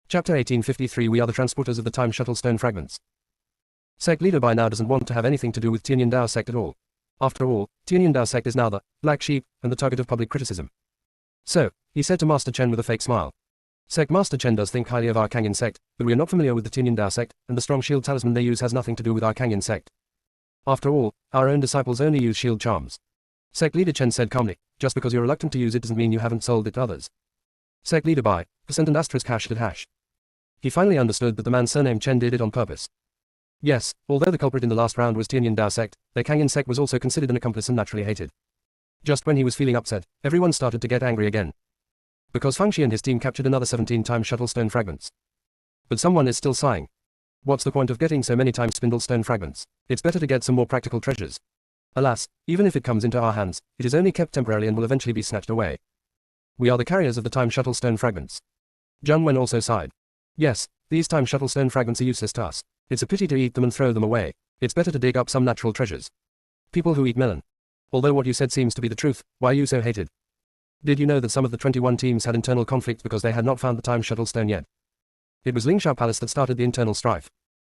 Chapter 1853 We are the transporters of the time shuttle stone fragments. Sect leader by now doesn't want to have anything to do with Tianyandao Sect at all. After all, Tianyandao Sect is now the black sheep and the target of public criticism. So, he said to Master Chen with a fake smile. Sect Master Chen does think highly of our Kangyan Sect, but we are not familiar with the Tianyandao Sect, and the strong shield talisman they use has nothing to do with our Kangyan Sect. After all, our own disciples only use shield charms. Sect leader Chen said calmly, just because you're reluctant to use it doesn't mean you haven't sold it to others. Sect leader by % and asterisk hash at hash. He finally understood that the man surnamed Chen did it on purpose. Yes, although the culprit in the last round was Tianyandao Sect, their Kangyan Sect was also considered an accomplice and naturally hated. Just when he was feeling upset, everyone started to get angry again. Because Fangxi and his team captured another 17 time shuttle stone fragments. But someone is still sighing. What's the point of getting so many time spindle stone fragments? It's better to get some more practical treasures. Alas, even if it comes into our hands, it is only kept temporarily and will eventually be snatched away. We are the carriers of the time shuttle stone fragments. Zhang Wen also sighed. Yes, these time shuttle stone fragments are useless to us. It's a pity to eat them and throw them away. It's better to dig up some natural treasures. People who eat melon. Although what you said seems to be the truth, why are you so hated? Did you know that some of the 21 teams had internal conflict because they had not found the time shuttle stone yet? It was Lingxiao Palace that started the internal strife.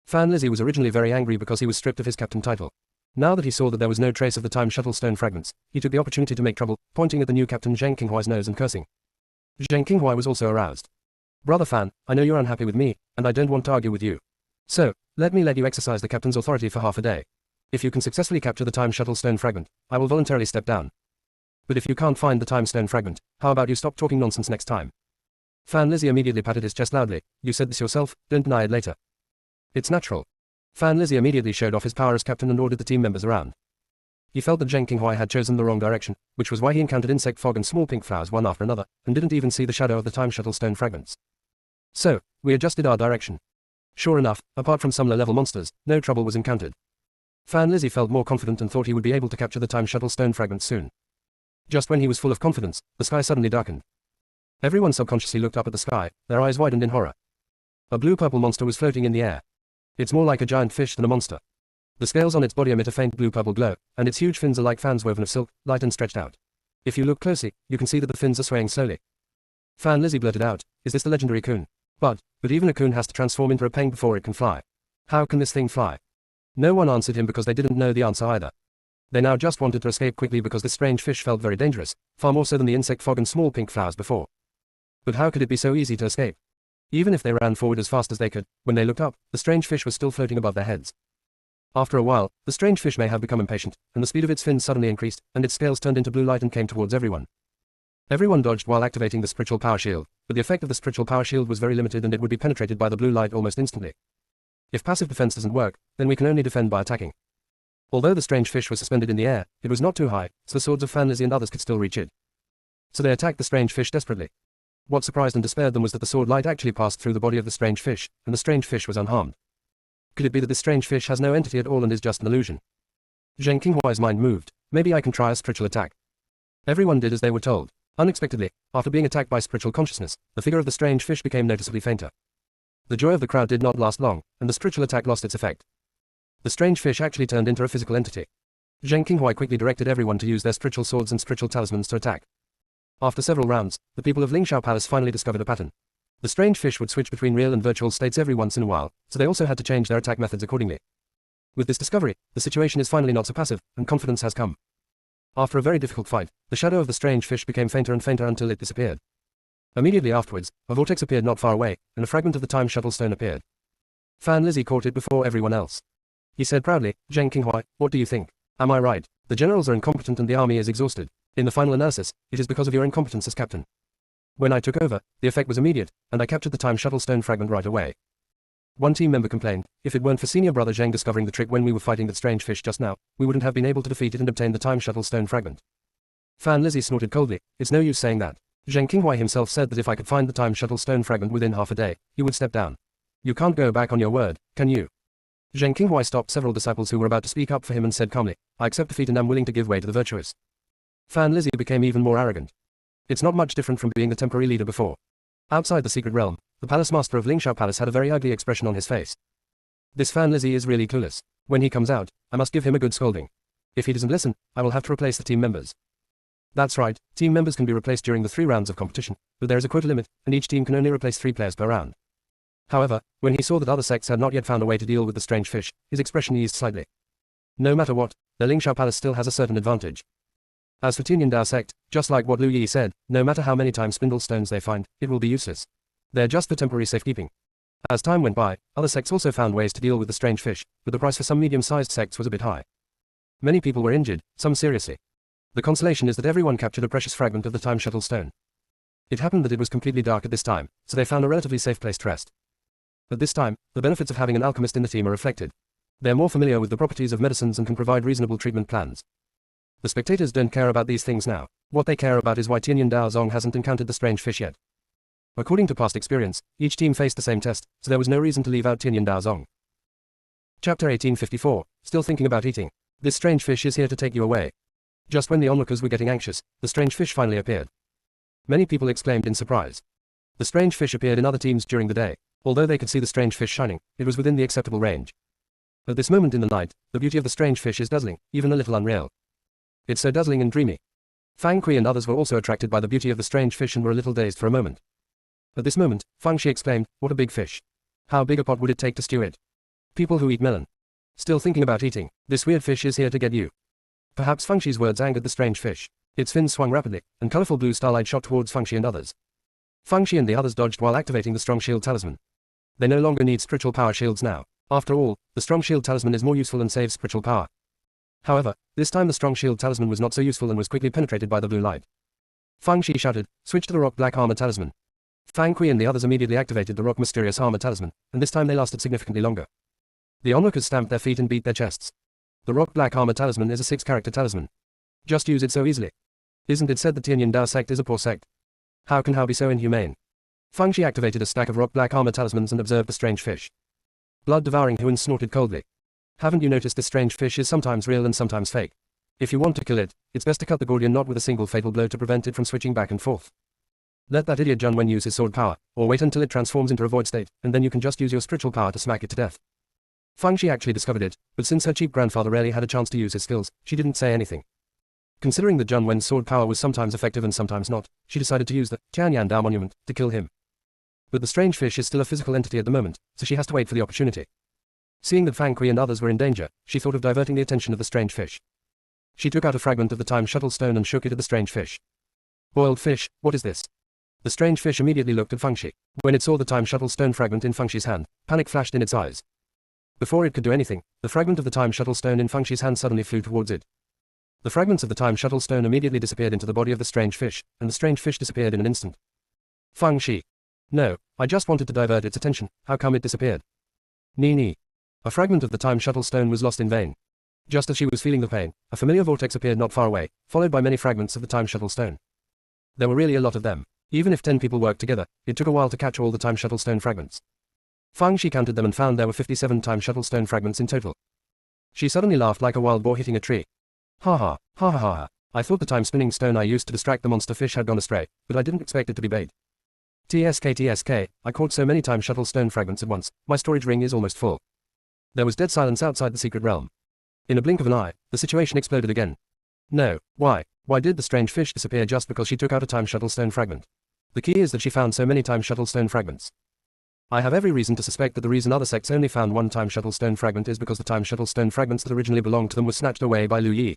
Fan Lizzie was originally very angry because he was stripped of his captain title. Now that he saw that there was no trace of the time shuttle stone fragments, he took the opportunity to make trouble, pointing at the new captain Zheng Qinghuai's nose and cursing. Zheng Qinghuai was also aroused. Brother Fan, I know you're unhappy with me, and I don't want to argue with you. So, let you exercise the captain's authority for half a day. If you can successfully capture the time shuttle stone fragment, I will voluntarily step down. But if you can't find the time stone fragment, how about you stop talking nonsense next time? Fan Lizzie immediately patted his chest loudly. You said this yourself, don't deny it later. It's natural. Fan Lizzie immediately showed off his power as captain and ordered the team members around. He felt that Zheng Qinghuai had chosen the wrong direction, which was why he encountered insect fog and small pink flowers one after another, and didn't even see the shadow of the time shuttle stone fragments. So, we adjusted our direction. Sure enough, apart from some low-level monsters, no trouble was encountered. Fan Lizzie felt more confident and thought he would be able to capture the time shuttle stone fragments soon. Just when he was full of confidence, the sky suddenly darkened. Everyone subconsciously looked up at the sky, their eyes widened in horror. A blue-purple monster was floating in the air. It's more like a giant fish than a monster. The scales on its body emit a faint blue-purple glow, and its huge fins are like fans woven of silk, light and stretched out. If you look closely, you can see that the fins are swaying slowly. Fan Lizzie blurted out, is this the legendary coon? But even a coon has to transform into a peng before it can fly. How can this thing fly? No one answered him because they didn't know the answer either. They now just wanted to escape quickly because this strange fish felt very dangerous, far more so than the insect fog and small pink flowers before. But how could it be so easy to escape? Even if they ran forward as fast as they could, when they looked up, the strange fish was still floating above their heads. After a while, the strange fish may have become impatient, and the speed of its fins suddenly increased, and its scales turned into blue light and came towards everyone. Everyone dodged while activating the spiritual power shield, but the effect of the spiritual power shield was very limited and it would be penetrated by the blue light almost instantly. If passive defense doesn't work, then we can only defend by attacking. Although the strange fish was suspended in the air, it was not too high, so the swords of Fan Lizzie and others could still reach it. So they attacked the strange fish desperately. What surprised and despaired them was that the sword light actually passed through the body of the strange fish, and the strange fish was unharmed. Could it be that this strange fish has no entity at all and is just an illusion? Zheng Qinghuai's mind moved. Maybe I can try a spiritual attack. Everyone did as they were told. Unexpectedly, after being attacked by spiritual consciousness, the figure of the strange fish became noticeably fainter. The joy of the crowd did not last long, and the spiritual attack lost its effect. The strange fish actually turned into a physical entity. Zheng Qinghuai quickly directed everyone to use their spiritual swords and spiritual talismans to attack. After several rounds, the people of Lingxiao Palace finally discovered a pattern. The strange fish would switch between real and virtual states every once in a while, so they also had to change their attack methods accordingly. With this discovery, the situation is finally not so passive, and confidence has come. After a very difficult fight, the shadow of the strange fish became fainter and fainter until it disappeared. Immediately afterwards, a vortex appeared not far away, and a fragment of the time shuttle stone appeared. Fan Lizzie caught it before everyone else. He said proudly, Zheng Qinghuai, what do you think? Am I right? The generals are incompetent and the army is exhausted. In the final analysis, it is because of your incompetence as captain. When I took over, the effect was immediate, and I captured the time shuttle stone fragment right away. One team member complained, if it weren't for senior brother Zheng discovering the trick when we were fighting that strange fish just now, we wouldn't have been able to defeat it and obtain the time shuttle stone fragment. Fan Lizzie snorted coldly, it's no use saying that. Zheng Qinghuai himself said that if I could find the time shuttle stone fragment within half a day, he would step down. You can't go back on your word, can you? Zheng Qinghuai stopped several disciples who were about to speak up for him and said calmly, I accept defeat and am willing to give way to the virtuous. Fan Lizzie became even more arrogant. It's not much different from being the temporary leader before. Outside the secret realm, the palace master of Lingxiao Palace had a very ugly expression on his face. This Fan Lizzie is really clueless. When he comes out, I must give him a good scolding. If he doesn't listen, I will have to replace the team members. That's right, team members can be replaced during the 3 rounds of competition, but there is a quota limit, and each team can only replace 3 players per round. However, when he saw that other sects had not yet found a way to deal with the strange fish, his expression eased slightly. No matter what, the Lingxiao Palace still has a certain advantage. As for Tianyang Dao sect, just like what Lu Yi said, no matter how many times spindle stones they find, it will be useless. They're just for temporary safekeeping. As time went by, other sects also found ways to deal with the strange fish, but the price for some medium-sized sects was a bit high. Many people were injured, some seriously. The consolation is that everyone captured a precious fragment of the time shuttle stone. It happened that it was completely dark at this time, so they found a relatively safe place to rest. At this time, the benefits of having an alchemist in the team are reflected. They're more familiar with the properties of medicines and can provide reasonable treatment plans. The spectators don't care about these things now. What they care about is why Tianyang Dao Zong hasn't encountered the strange fish yet. According to past experience, each team faced the same test, so there was no reason to leave out Tianyang Dao Zong. Chapter 1854, still thinking about eating. This strange fish is here to take you away. Just when the onlookers were getting anxious, the strange fish finally appeared. Many people exclaimed in surprise. The strange fish appeared in other teams during the day. Although they could see the strange fish shining, it was within the acceptable range. At this moment in the night, the beauty of the strange fish is dazzling, even a little unreal. It's so dazzling and dreamy. Fang Kui and others were also attracted by the beauty of the strange fish and were a little dazed for a moment. At this moment, Fang Shi exclaimed, "What a big fish. How big a pot would it take to stew it?" People who eat melon. Still thinking about eating, this weird fish is here to get you. Perhaps Fang Shi's words angered the strange fish. Its fins swung rapidly, and colorful blue starlight shot towards Fang Shi and others. Fang Shi and the others dodged while activating the strong shield talisman. They no longer need spiritual power shields now. After all, the strong shield talisman is more useful and saves spiritual power. However, this time the strong shield talisman was not so useful and was quickly penetrated by the blue light. Fang Shi shouted, "Switch to the rock black armor talisman." Fang Kui and the others immediately activated the rock mysterious armor talisman, and this time they lasted significantly longer. The onlookers stamped their feet and beat their chests. The rock black armor talisman is a 6-character talisman. Just use it so easily. Isn't it said that Tianyang Dao sect is a poor sect? How can Hao be so inhumane? Fang Shi activated a stack of rock black armor talismans and observed the strange fish. Blood-devouring Huan snorted coldly. Haven't you noticed this strange fish is sometimes real and sometimes fake? If you want to kill it, it's best to cut the Gordian knot with a single fatal blow to prevent it from switching back and forth. Let that idiot Jun Wen use his sword power, or wait until it transforms into a void state, and then you can just use your spiritual power to smack it to death. Fang Shi actually discovered it, but since her cheap grandfather rarely had a chance to use his skills, she didn't say anything. Considering that Jun Wen's sword power was sometimes effective and sometimes not, she decided to use the Tianyang Dao monument to kill him. But the strange fish is still a physical entity at the moment, so she has to wait for the opportunity. Seeing that Fang Kui and others were in danger, she thought of diverting the attention of the strange fish. She took out a fragment of the time shuttle stone and shook it at the strange fish. Boiled fish, what is this? The strange fish immediately looked at Fang Shi. When it saw the time shuttle stone fragment in Fang Shi's hand, panic flashed in its eyes. Before it could do anything, the fragment of the time shuttle stone in Fang Shi's hand suddenly flew towards it. The fragments of the time shuttle stone immediately disappeared into the body of the strange fish, and the strange fish disappeared in an instant. Fang Shi. No, I just wanted to divert its attention, how come it disappeared? Ni. A fragment of the time shuttle stone was lost in vain. Just as she was feeling the pain, a familiar vortex appeared not far away, followed by many fragments of the time shuttle stone. There were really a lot of them. Even if 10 people worked together, it took a while to catch all the time shuttle stone fragments. Fang Shi counted them and found there were 57 time shuttle stone fragments in total. She suddenly laughed like a wild boar hitting a tree. Ha ha, ha ha ha ha. I thought the time spinning stone I used to distract the monster fish had gone astray, but I didn't expect it to be bait. TSK, I caught so many time shuttle stone fragments at once, my storage ring is almost full. There was dead silence outside the secret realm. In a blink of an eye, the situation exploded again. No, why did the strange fish disappear just because she took out a time shuttle stone fragment? The key is that she found so many time shuttle stone fragments. I have every reason to suspect that the reason other sects only found one time shuttle stone fragment is because the time shuttle stone fragments that originally belonged to them were snatched away by Lu Yi.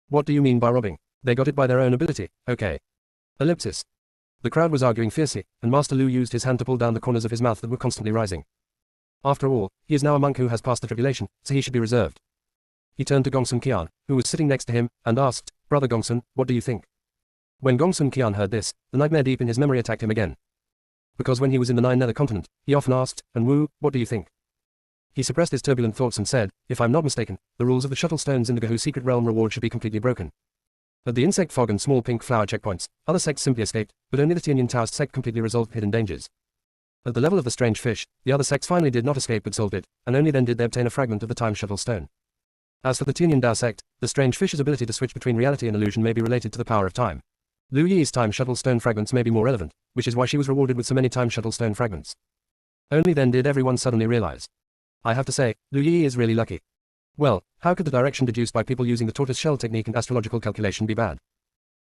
What do you mean by robbing? They got it by their own ability, okay. Ellipsis. The crowd was arguing fiercely, and Master Lu used his hand to pull down the corners of his mouth that were constantly rising. After all, he is now a monk who has passed the tribulation, so he should be reserved. He turned to Gongsun Qian, who was sitting next to him, and asked, "Brother Gongsun, what do you think?" When Gongsun Qian heard this, the nightmare deep in his memory attacked him again. Because when he was in the Nine Nether Continent, he often asked, "And Wu, what do you think?" He suppressed his turbulent thoughts and said, "If I'm not mistaken, the rules of the Shuttle Stones in the Gahu Secret Realm reward should be completely broken." At the insect fog and small pink flower checkpoints, other sects simply escaped, but only the Tianyang Taoist sect completely resolved hidden dangers. At the level of the strange fish, the other sects finally did not escape but solved it, and only then did they obtain a fragment of the time shuttle stone. As for the Tianyang Dao sect, the strange fish's ability to switch between reality and illusion may be related to the power of time. Lu Yi's time shuttle stone fragments may be more relevant, which is why she was rewarded with so many time shuttle stone fragments. Only then did everyone suddenly realize. I have to say, Lu Yi is really lucky. Well, how could the direction deduced by people using the tortoise shell technique and astrological calculation be bad?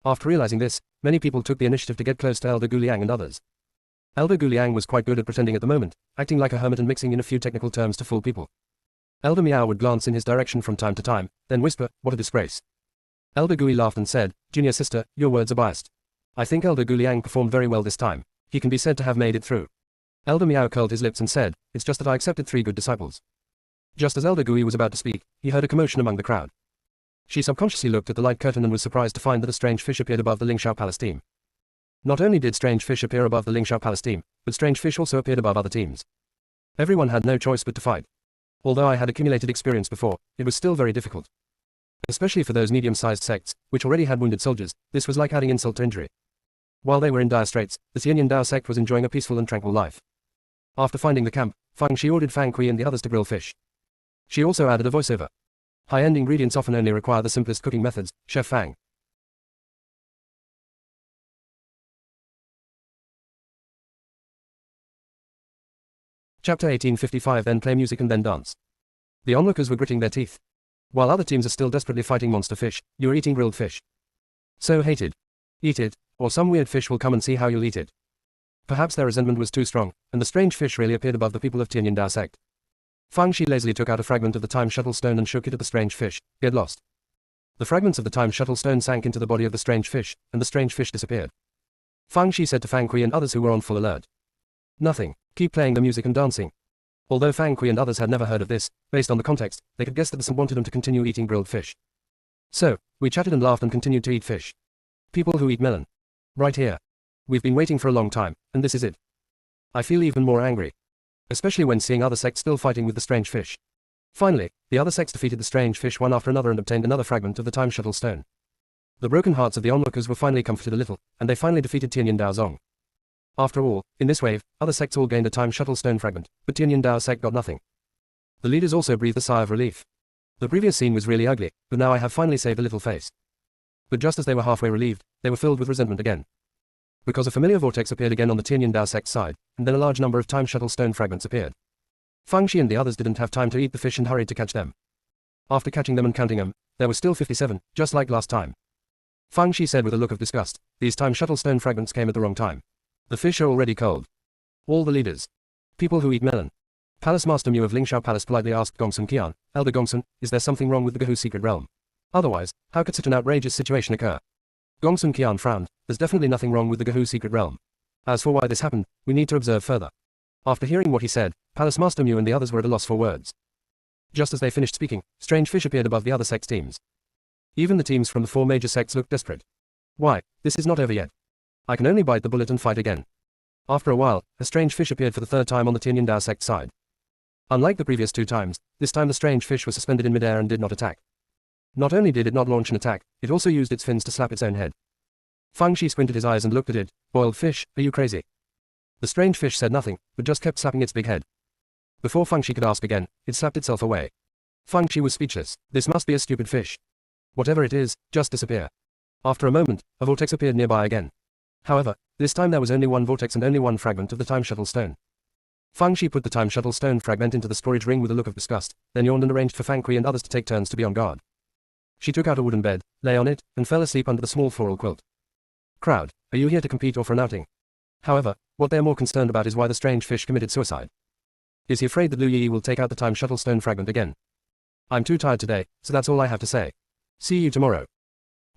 After realizing this, many people took the initiative to get close to Elder Gu Liang and others. Elder Gu Liang was quite good at pretending at the moment, acting like a hermit and mixing in a few technical terms to fool people. Elder Miao would glance in his direction from time to time, then whisper, "What a disgrace." Elder Gui laughed and said, "Junior sister, your words are biased. I think Elder Gu Liang performed very well this time. He can be said to have made it through." Elder Miao curled his lips and said, "It's just that I accepted 3 good disciples." Just as Elder Gui was about to speak, he heard a commotion among the crowd. She subconsciously looked at the light curtain and was surprised to find that a strange fish appeared above the Lingxiao Palace team. Not only did strange fish appear above the Lingxiao Palace team, but strange fish also appeared above other teams. Everyone had no choice but to fight. Although I had accumulated experience before, it was still very difficult. Especially for those medium-sized sects, which already had wounded soldiers, this was like adding insult to injury. While they were in dire straits, the Tianyan Dao sect was enjoying a peaceful and tranquil life. After finding the camp, Fang Shi ordered Fang Kui and the others to grill fish. She also added a voiceover. High-end ingredients often only require the simplest cooking methods, Chef Fang. Chapter 1855 Then play music and then dance. The onlookers were gritting their teeth. While other teams are still desperately fighting monster fish, you are eating grilled fish. So hated. Eat it, or some weird fish will come and see how you'll eat it. Perhaps their resentment was too strong, and the strange fish really appeared above the people of Tianyan Dao sect. Fang Shi lazily took out a fragment of the time shuttle stone and shook it at the strange fish. Get lost. The fragments of the time shuttle stone sank into the body of the strange fish, and the strange fish disappeared. Fang Shi said to Fang Kui and others who were on full alert. Nothing. Keep playing the music and dancing. Although Fang Kui and others had never heard of this, based on the context, they could guess that the Sun wanted them to continue eating grilled fish. So, we chatted and laughed and continued to eat fish. People who eat melon. Right here. We've been waiting for a long time, and this is it. I feel even more angry. Especially when seeing other sects still fighting with the strange fish. Finally, the other sects defeated the strange fish one after another and obtained another fragment of the time shuttle stone. The broken hearts of the onlookers were finally comforted a little, and they finally defeated Tianyan Dao Zong. After all, in this wave, other sects all gained a time shuttle stone fragment, but Tianyan Dao sect got nothing. The leaders also breathed a sigh of relief. The previous scene was really ugly, but now I have finally saved a little face. But just as they were halfway relieved, they were filled with resentment again. Because a familiar vortex appeared again on the Tianyan Dao sect side, and then a large number of time shuttle stone fragments appeared. Fang Shi and the others didn't have time to eat the fish and hurried to catch them. After catching them and counting them, there were still 57, just like last time. Fang Shi said with a look of disgust, "These time shuttle stone fragments came at the wrong time. The fish are already cold." All the leaders. People who eat melon. Palace Master Mu of Lingxiao Palace politely asked Gongsun Qian, "Elder Gongsun, is there something wrong with the Gehu secret realm? Otherwise, how could such an outrageous situation occur?" Gongsun Qian frowned. "There's definitely nothing wrong with the Gehu secret realm. As for why this happened, we need to observe further." After hearing what he said, Palace Master Mu and the others were at a loss for words. Just as they finished speaking, strange fish appeared above the other sects' teams. Even the teams from the 4 major sects looked desperate. Why, this is not over yet. I can only bite the bullet and fight again. After a while, a strange fish appeared for the 3rd time on the Tianyan Dao sect side. Unlike the previous 2 times, this time the strange fish was suspended in midair and did not attack. Not only did it not launch an attack, it also used its fins to slap its own head. Fang Shi squinted his eyes and looked at it. "Boiled fish, are you crazy?" The strange fish said nothing, but just kept slapping its big head. Before Fang Shi could ask again, it slapped itself away. Fang Shi was speechless. This must be a stupid fish. Whatever it is, just disappear. After a moment, a vortex appeared nearby again. However, this time there was only one vortex and only one fragment of the time shuttle stone. Fang Shi put the time shuttle stone fragment into the storage ring with a look of disgust, then yawned and arranged for Fang Kui and others to take turns to be on guard. She took out a wooden bed, lay on it, and fell asleep under the small floral quilt. Crowd, are you here to compete or for an outing? However, what they are more concerned about is why the strange fish committed suicide. Is he afraid that Lu Yi will take out the time shuttle stone fragment again? I'm too tired today, so that's all I have to say. See you tomorrow.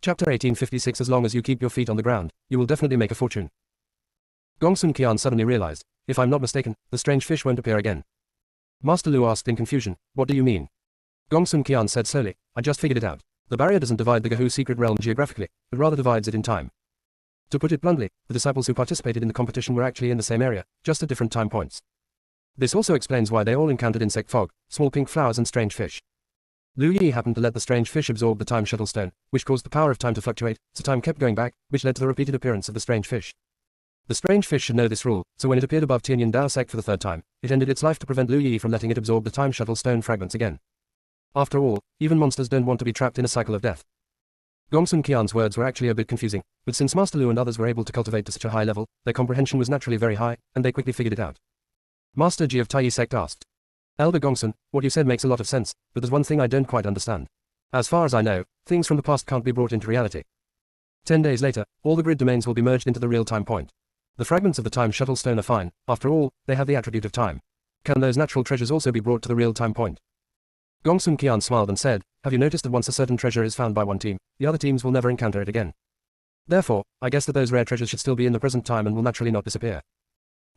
Chapter 1856 As long as you keep your feet on the ground, you will definitely make a fortune. Gongsun Qian suddenly realized, if I'm not mistaken, the strange fish won't appear again. Master Lu asked in confusion, "What do you mean?" Gongsun Qian said slowly, "I just figured it out. The barrier doesn't divide the Gehu secret realm geographically, but rather divides it in time. To put it bluntly, the disciples who participated in the competition were actually in the same area, just at different time points. This also explains why they all encountered insect fog, small pink flowers and strange fish. Lu Yi happened to let the strange fish absorb the time shuttle stone, which caused the power of time to fluctuate, so time kept going back, which led to the repeated appearance of the strange fish. The strange fish should know this rule, so when it appeared above Tianyan Dao sect for the 3rd time, it ended its life to prevent Lu Yi from letting it absorb the time shuttle stone fragments again. After all, even monsters don't want to be trapped in a cycle of death. Gongsun Qian's words were actually a bit confusing, but since Master Lu and others were able to cultivate to such a high level, their comprehension was naturally very high, and they quickly figured it out. Master Ji of Taiyi sect asked, "Elder Gongsun, what you said makes a lot of sense, but there's one thing I don't quite understand. As far as I know, things from the past can't be brought into reality. 10 days later, all the grid domains will be merged into the real-time point. The fragments of the time shuttle stone are fine, after all, they have the attribute of time. Can those natural treasures also be brought to the real-time point? Gongsun Qian smiled and said, have you noticed that once a certain treasure is found by one team, the other teams will never encounter it again? Therefore, I guess that those rare treasures should still be in the present time and will naturally not disappear.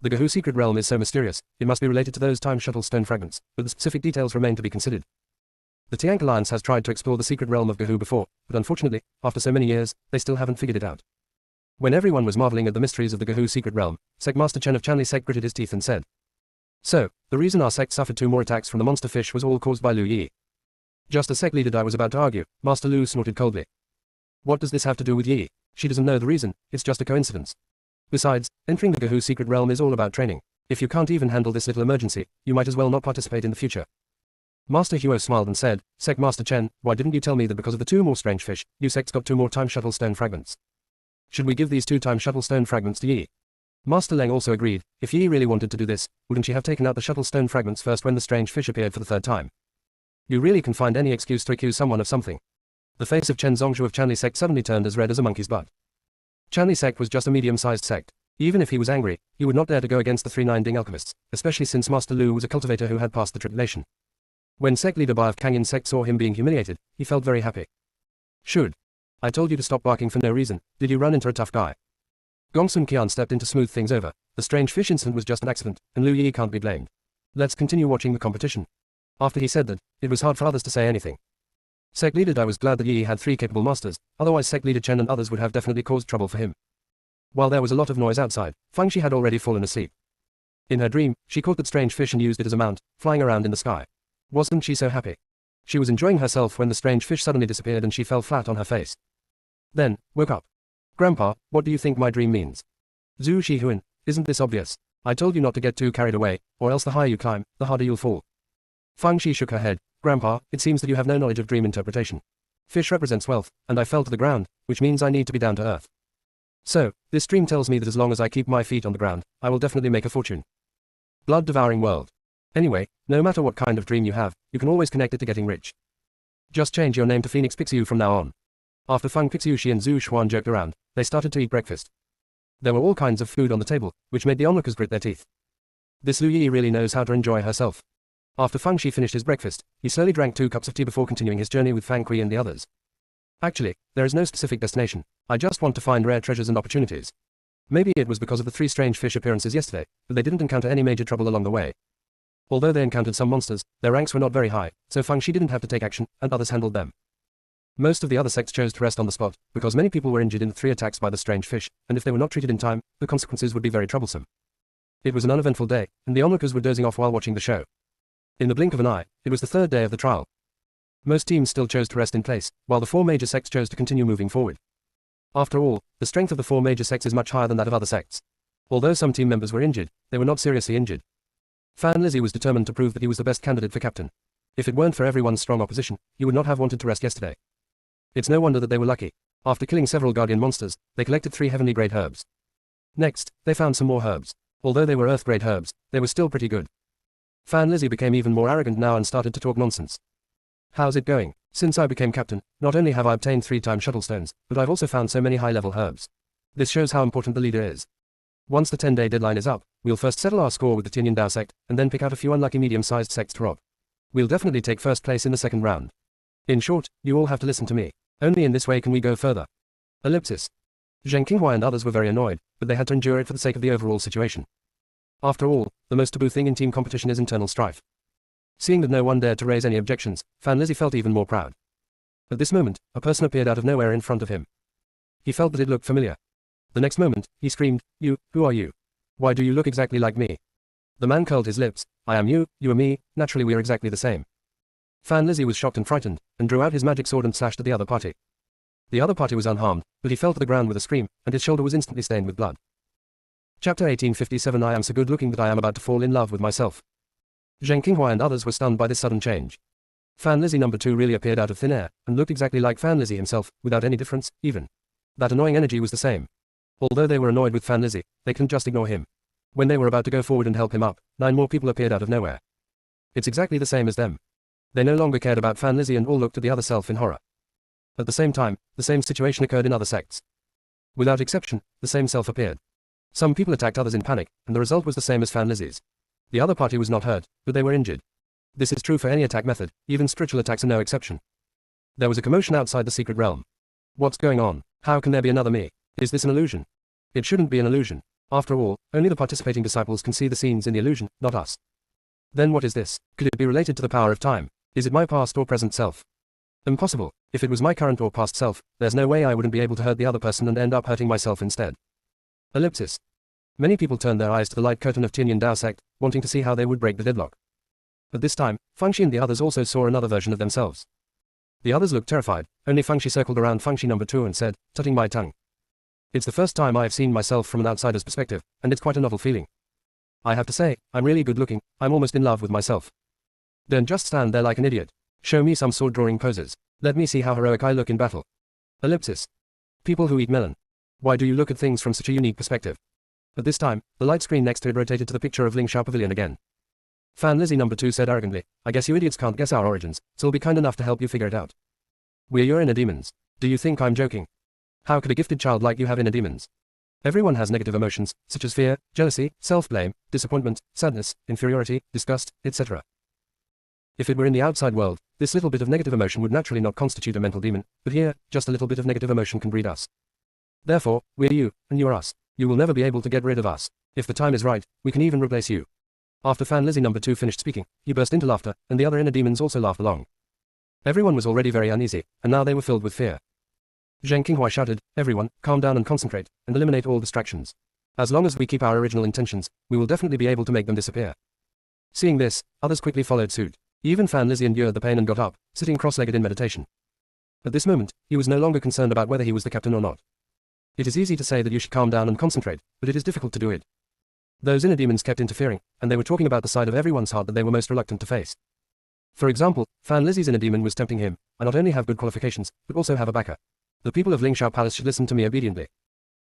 The Gahu secret realm is so mysterious, it must be related to those time shuttle stone fragments, but the specific details remain to be considered. The Tiank Alliance has tried to explore the secret realm of Gahu before, but unfortunately, after so many years, they still haven't figured it out. When everyone was marveling at the mysteries of the Gahu secret realm, Sect Master Chen of Chanli Sect gritted his teeth and said, so, the reason our sect suffered 2 more attacks from the monster fish was all caused by Lu Yi. Just as Sect leader Dai was about to argue, Master Lu snorted coldly. What does this have to do with Yi? She doesn't know the reason, it's just a coincidence. Besides, entering the Gahu secret realm is all about training. If you can't even handle this little emergency, you might as well not participate in the future. Master Huo smiled and said, Sect Master Chen, why didn't you tell me that because of the 2 more strange fish, you sects got 2 more time shuttle stone fragments? Should we give these 2 time shuttle stone fragments to Yi? Master Leng also agreed, if Yi really wanted to do this, wouldn't she have taken out the shuttle stone fragments first when the strange fish appeared for the 3rd time? You really can find any excuse to accuse someone of something. The face of Chen Zongshu of Chanli Sect suddenly turned as red as a monkey's butt. Chanli Sect was just a medium-sized sect. Even if he was angry, he would not dare to go against the 3 Nine-Ding alchemists, especially since Master Lu was a cultivator who had passed the tribulation. When Sect leader Bai of Kangyin Sect saw him being humiliated, he felt very happy. Should. I told you to stop barking for no reason, did you run into a tough guy? Gongsun Qian stepped in to smooth things over. The strange fish incident was just an accident, and Lu Yi can't be blamed. Let's continue watching the competition. After he said that, it was hard for others to say anything. Sect leader Dai was glad that Yi had 3 capable masters, otherwise Sect leader Chen and others would have definitely caused trouble for him. While there was a lot of noise outside, Fangxi had already fallen asleep. In her dream, she caught that strange fish and used it as a mount, flying around in the sky. Wasn't she so happy? She was enjoying herself when the strange fish suddenly disappeared and she fell flat on her face. Then, woke up. Grandpa, what do you think my dream means? Zhu Shihuan, isn't this obvious? I told you not to get too carried away, or else the higher you climb, the harder you'll fall. Fangxi shook her head. Grandpa, it seems that you have no knowledge of dream interpretation. Fish represents wealth, and I fell to the ground, which means I need to be down to earth. So, this dream tells me that as long as I keep my feet on the ground, I will definitely make a fortune. Blood-devouring world. Anyway, no matter what kind of dream you have, you can always connect it to getting rich. Just change your name to Phoenix Pixiu from now on. After Feng Pixiushi and Zhu Xuan joked around, they started to eat breakfast. There were all kinds of food on the table, which made the onlookers grit their teeth. This Lu Yi really knows how to enjoy herself. After Fang Shi finished his breakfast, he slowly drank 2 cups of tea before continuing his journey with Fang Kui and the others. Actually, there is no specific destination. I just want to find rare treasures and opportunities. Maybe it was because of the 3 strange fish appearances yesterday, but they didn't encounter any major trouble along the way. Although they encountered some monsters, their ranks were not very high, so Fang Shi didn't have to take action, and others handled them. Most of the other sects chose to rest on the spot, because many people were injured in the 3 attacks by the strange fish, and if they were not treated in time, the consequences would be very troublesome. It was an uneventful day, and the onlookers were dozing off while watching the show. In the blink of an eye, it was the 3rd day of the trial. Most teams still chose to rest in place, while the 4 major sects chose to continue moving forward. After all, the strength of the 4 major sects is much higher than that of other sects. Although some team members were injured, they were not seriously injured. Fan Lizzie was determined to prove that he was the best candidate for captain. If it weren't for everyone's strong opposition, he would not have wanted to rest yesterday. It's no wonder that they were lucky. After killing several guardian monsters, they collected 3 heavenly grade herbs. Next, they found some more herbs. Although they were earth grade herbs, they were still pretty good. Fan Lizzie became even more arrogant now and started to talk nonsense. How's it going? Since I became captain, not only have I obtained 3 time shuttle stones, but I've also found so many high-level herbs. This shows how important the leader is. Once the 10-day deadline is up, we'll first settle our score with the Tianyin Dao sect, and then pick out a few unlucky medium-sized sects to rob. We'll definitely take first place in the 2nd round. In short, you all have to listen to me. Only in this way can we go further. Ellipsis. Zheng Qinghua and others were very annoyed, but they had to endure it for the sake of the overall situation. After all, the most taboo thing in team competition is internal strife. Seeing that no one dared to raise any objections, Fan Lizzie felt even more proud. At this moment, a person appeared out of nowhere in front of him. He felt that it looked familiar. The next moment, he screamed, "You, who are you? Why do you look exactly like me?" The man curled his lips. "I am you are me, naturally we are exactly the same." Fan Lizzie was shocked and frightened, and drew out his magic sword and slashed at the other party. The other party was unharmed, but he fell to the ground with a scream, and his shoulder was instantly stained with blood. Chapter 1857 I am so good looking that I am about to fall in love with myself. Zheng Qinghua and others were stunned by this sudden change. Fan Lizzie number 2 really appeared out of thin air, and looked exactly like Fan Lizzie himself, without any difference, even. That annoying energy was the same. Although they were annoyed with Fan Lizzie, they couldn't just ignore him. When they were about to go forward and help him up, 9 more people appeared out of nowhere. It's exactly the same as them. They no longer cared about Fan Lizzie and all looked at the other self in horror. At the same time, the same situation occurred in other sects. Without exception, the same self appeared. Some people attacked others in panic, and the result was the same as Fan Lizzie's. The other party was not hurt, but they were injured. This is true for any attack method, even spiritual attacks are no exception. There was a commotion outside the secret realm. What's going on? How can there be another me? Is this an illusion? It shouldn't be an illusion. After all, only the participating disciples can see the scenes in the illusion, not us. Then what is this? Could it be related to the power of time? Is it my past or present self? Impossible. If it was my current or past self, there's no way I wouldn't be able to hurt the other person and end up hurting myself instead. Ellipsis. Many people turned their eyes to the light curtain of Tianyin Dao sect, wanting to see how they would break the deadlock. But this time, Fangxi and the others also saw another version of themselves. The others looked terrified, only Fangxi circled around Fangxi number 2 and said, tutting my tongue. It's the first time I have seen myself from an outsider's perspective, and it's quite a novel feeling. I have to say, I'm really good looking, I'm almost in love with myself. Don't just stand there like an idiot. Show me some sword drawing poses. Let me see how heroic I look in battle. Ellipsis. People who eat melon. Why do you look at things from such a unique perspective? At this time, the light screen next to it rotated to the picture of Lingxiao Pavilion again. Fan Lizzie number 2 said arrogantly, I guess you idiots can't guess our origins, so I'll be kind enough to help you figure it out. We're your inner demons. Do you think I'm joking? How could a gifted child like you have inner demons? Everyone has negative emotions, such as fear, jealousy, self-blame, disappointment, sadness, inferiority, disgust, etc. If it were in the outside world, this little bit of negative emotion would naturally not constitute a mental demon, but here, just a little bit of negative emotion can breed us. Therefore, we're you, and you're us. You will never be able to get rid of us. If the time is right, we can even replace you. After Fan Lizzie number 2 finished speaking, he burst into laughter, and the other inner demons also laughed along. Everyone was already very uneasy, and now they were filled with fear. Zheng Qinghuai shouted, everyone, calm down and concentrate, and eliminate all distractions. As long as we keep our original intentions, we will definitely be able to make them disappear. Seeing this, others quickly followed suit. Even Fan Lizzie endured the pain and got up, sitting cross-legged in meditation. At this moment, he was no longer concerned about whether he was the captain or not. It is easy to say that you should calm down and concentrate, but it is difficult to do it. Those inner demons kept interfering, and they were talking about the side of everyone's heart that they were most reluctant to face. For example, Fan Lizzie's inner demon was tempting him, I not only have good qualifications, but also have a backer. The people of Lingxiao Palace should listen to me obediently.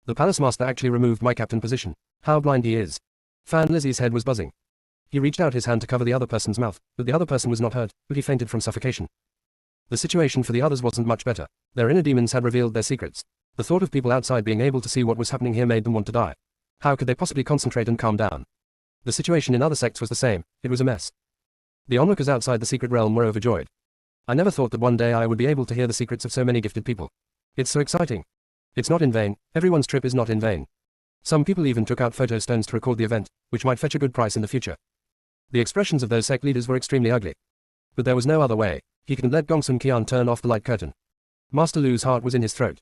The palace master actually removed my captain position. How blind he is. Fan Lizzie's head was buzzing. He reached out his hand to cover the other person's mouth, but the other person was not hurt, but he fainted from suffocation. The situation for the others wasn't much better. Their inner demons had revealed their secrets. The thought of people outside being able to see what was happening here made them want to die. How could they possibly concentrate and calm down? The situation in other sects was the same, it was a mess. The onlookers outside the secret realm were overjoyed. I never thought that one day I would be able to hear the secrets of so many gifted people. It's so exciting. It's not in vain, everyone's trip is not in vain. Some people even took out photo stones to record the event, which might fetch a good price in the future. The expressions of those sect leaders were extremely ugly. But there was no other way. He couldn't let Gongsun Qian turn off the light curtain. Master Lu's heart was in his throat.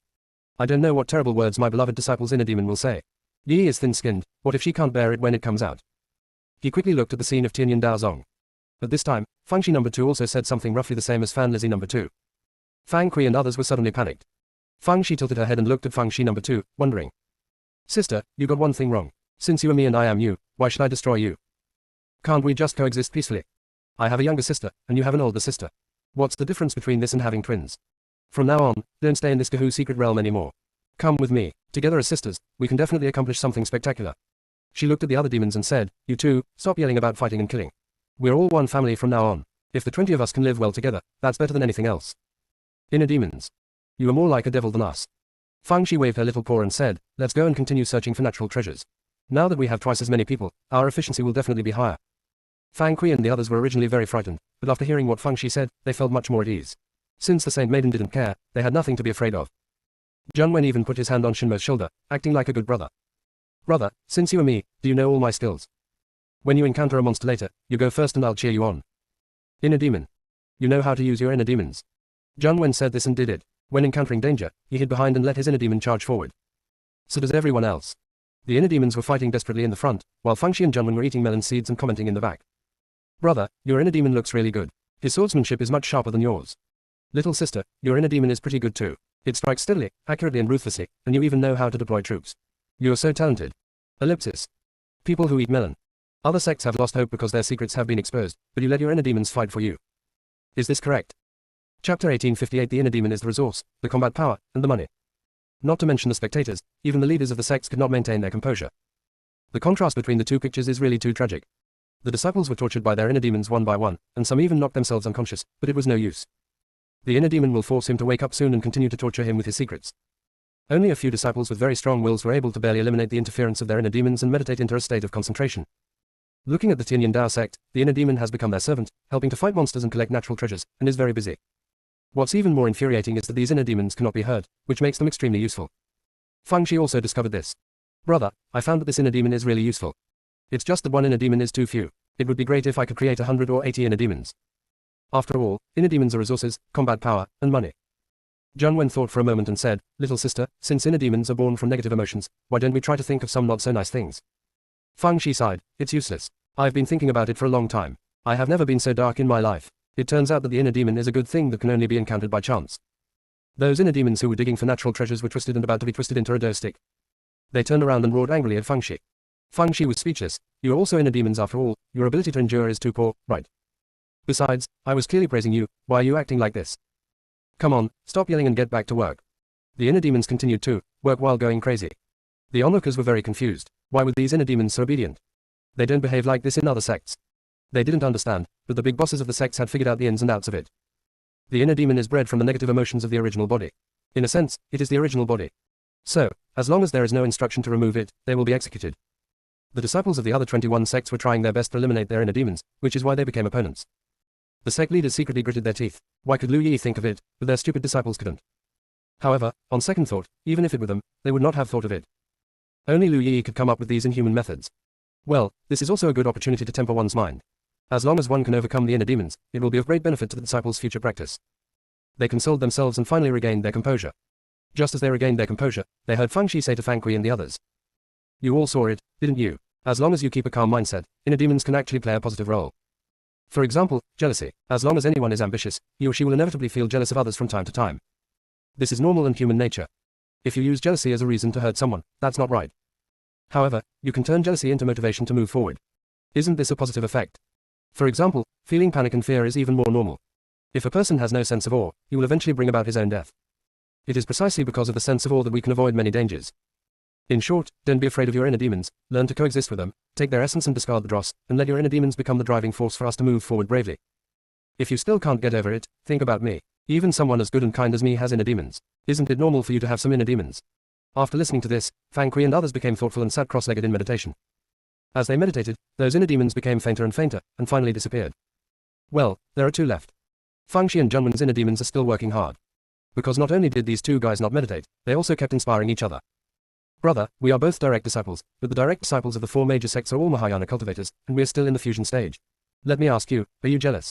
I don't know what terrible words my beloved disciple's inner demon will say. Yi is thin-skinned, what if she can't bear it when it comes out? He quickly looked at the scene of Tianyin Daozong. At this time, Fangxi number 2 also said something roughly the same as Fan Lizzie number 2. Fang Kui and others were suddenly panicked. Fangxi tilted her head and looked at Fangxi number 2, wondering. Sister, you got one thing wrong. Since you are me and I am you, why should I destroy you? Can't we just coexist peacefully? I have a younger sister, and you have an older sister. What's the difference between this and having twins? From now on, don't stay in this Kahoo secret realm anymore. Come with me. Together as sisters, we can definitely accomplish something spectacular. She looked at the other demons and said, you two, stop yelling about fighting and killing. We're all one family from now on. If the 20 of us can live well together, that's better than anything else. Inner demons. You are more like a devil than us. Fangxi waved her little paw and said, let's go and continue searching for natural treasures. Now that we have twice as many people, our efficiency will definitely be higher. Fang Kui and the others were originally very frightened, but after hearing what Fangxi said, they felt much more at ease. Since the Saint Maiden didn't care, they had nothing to be afraid of. Zheng Wen even put his hand on Shinmo's shoulder, acting like a good brother. Brother, since you are me, do you know all my skills? When you encounter a monster later, you go first and I'll cheer you on. Inner demon. You know how to use your inner demons. Zheng Wen said this and did it. When encountering danger, he hid behind and let his inner demon charge forward. So does everyone else. The inner demons were fighting desperately in the front, while Fangxi and Zheng Wen were eating melon seeds and commenting in the back. Brother, your inner demon looks really good. His swordsmanship is much sharper than yours. Little sister, your inner demon is pretty good too. It strikes steadily, accurately and ruthlessly, and you even know how to deploy troops. You're so talented. Ellipsis. People who eat melon. Other sects have lost hope because their secrets have been exposed, but you let your inner demons fight for you. Is this correct? Chapter 1858. The inner demon is the resource, the combat power, and the money. Not to mention the spectators, even the leaders of the sects could not maintain their composure. The contrast between the two pictures is really too tragic. The disciples were tortured by their inner demons one by one, and some even knocked themselves unconscious, but it was no use. The inner demon will force him to wake up soon and continue to torture him with his secrets. Only a few disciples with very strong wills were able to barely eliminate the interference of their inner demons and meditate into a state of concentration. Looking at the Tianyin Dao sect, the inner demon has become their servant, helping to fight monsters and collect natural treasures, and is very busy. What's even more infuriating is that these inner demons cannot be hurt, which makes them extremely useful. Fang Shi also discovered this. Brother, I found that this inner demon is really useful. It's just that one inner demon is too few. It would be great if I could create 100 or 80 inner demons. After all, inner demons are resources, combat power, and money. Junwen thought for a moment and said, little sister, since inner demons are born from negative emotions, why don't we try to think of some not so nice things? Fang Shi sighed, it's useless. I've been thinking about it for a long time. I have never been so dark in my life. It turns out that the inner demon is a good thing that can only be encountered by chance. Those inner demons who were digging for natural treasures were twisted and about to be twisted into a dough stick. They turned around and roared angrily at Fang Shi. Fang Shi was speechless. You are also inner demons after all, your ability to endure is too poor, right? Besides, I was clearly praising you, why are you acting like this? Come on, stop yelling and get back to work. The inner demons continued to work while going crazy. The onlookers were very confused. Why were these inner demons so obedient? They don't behave like this in other sects. They didn't understand, but the big bosses of the sects had figured out the ins and outs of it. The inner demon is bred from the negative emotions of the original body. In a sense, it is the original body. So, as long as there is no instruction to remove it, they will be executed. The disciples of the other 21 sects were trying their best to eliminate their inner demons, which is why they became opponents. The sect leaders secretly gritted their teeth. Why could Lu Yi think of it, but their stupid disciples couldn't? However, on second thought, even if it were them, they would not have thought of it. Only Lu Yi could come up with these inhuman methods. Well, this is also a good opportunity to temper one's mind. As long as one can overcome the inner demons, it will be of great benefit to the disciples' future practice. They consoled themselves and finally regained their composure. Just as they regained their composure, they heard Fang Shi say to Fang Kui and the others. You all saw it, didn't you? As long as you keep a calm mindset, inner demons can actually play a positive role. For example, jealousy. As long as anyone is ambitious, he or she will inevitably feel jealous of others from time to time. This is normal and human nature. If you use jealousy as a reason to hurt someone, that's not right. However, you can turn jealousy into motivation to move forward. Isn't this a positive effect? For example, feeling panic and fear is even more normal. If a person has no sense of awe, he will eventually bring about his own death. It is precisely because of the sense of awe that we can avoid many dangers. In short, don't be afraid of your inner demons, learn to coexist with them, take their essence and discard the dross, and let your inner demons become the driving force for us to move forward bravely. If you still can't get over it, think about me. Even someone as good and kind as me has inner demons. Isn't it normal for you to have some inner demons? After listening to this, Fang Kui and others became thoughtful and sat cross-legged in meditation. As they meditated, those inner demons became fainter and fainter, and finally disappeared. Well, there are two left. Fang Shi and Junwen's inner demons are still working hard. Because not only did these two guys not meditate, they also kept inspiring each other. Brother, we are both direct disciples, but the direct disciples of the four major sects are all Mahayana cultivators, and we are still in the fusion stage. Let me ask you, are you jealous?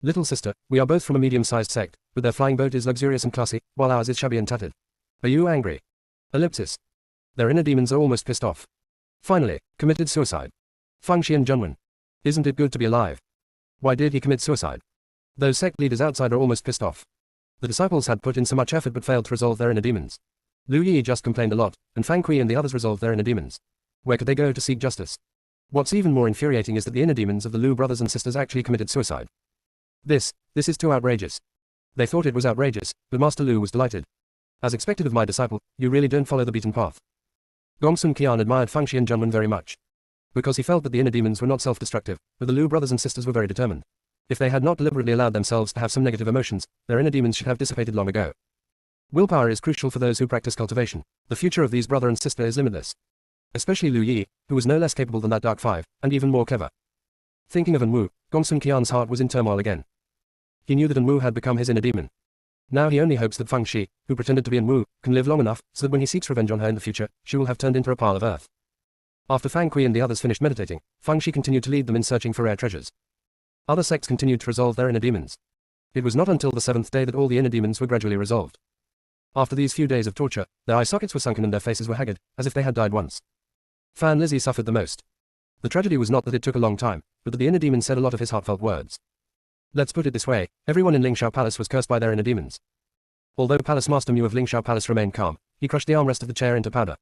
Little sister, we are both from a medium-sized sect, but their flying boat is luxurious and classy, while ours is shabby and tattered. Are you angry? Ellipsis. Their inner demons are almost pissed off. Finally, committed suicide. Fang Shi and Junwen. Isn't it good to be alive? Why did he commit suicide? Those sect leaders outside are almost pissed off. The disciples had put in so much effort but failed to resolve their inner demons. Lu Yi just complained a lot, and Fang Kui and the others resolved their inner demons. Where could they go to seek justice? What's even more infuriating is that the inner demons of the Lu brothers and sisters actually committed suicide. This is too outrageous. They thought it was outrageous, but Master Lu was delighted. As expected of my disciple, you really don't follow the beaten path. Gongsun Qian admired Fang Shi and Junwen very much. Because he felt that the inner demons were not self-destructive, but the Lu brothers and sisters were very determined. If they had not deliberately allowed themselves to have some negative emotions, their inner demons should have dissipated long ago. Willpower is crucial for those who practice cultivation. The future of these brother and sister is limitless. Especially Lu Yi, who was no less capable than that Dark Five, and even more clever. Thinking of Enwu, Gongsun Qian's heart was in turmoil again. He knew that Enwu had become his inner demon. Now he only hopes that Fang Shi, who pretended to be Enwu, can live long enough so that when he seeks revenge on her in the future, she will have turned into a pile of earth. After Fang Kui and the others finished meditating, Fang Shi continued to lead them in searching for rare treasures. Other sects continued to resolve their inner demons. It was not until the seventh day that all the inner demons were gradually resolved. After these few days of torture, their eye sockets were sunken and their faces were haggard, as if they had died once. Fan Lizzie suffered the most. The tragedy was not that it took a long time, but that the inner demon said a lot of his heartfelt words. Let's put it this way, everyone in Lingshao Palace was cursed by their inner demons. Although Palace Master Mu of Lingshao Palace remained calm, he crushed the armrest of the chair into powder.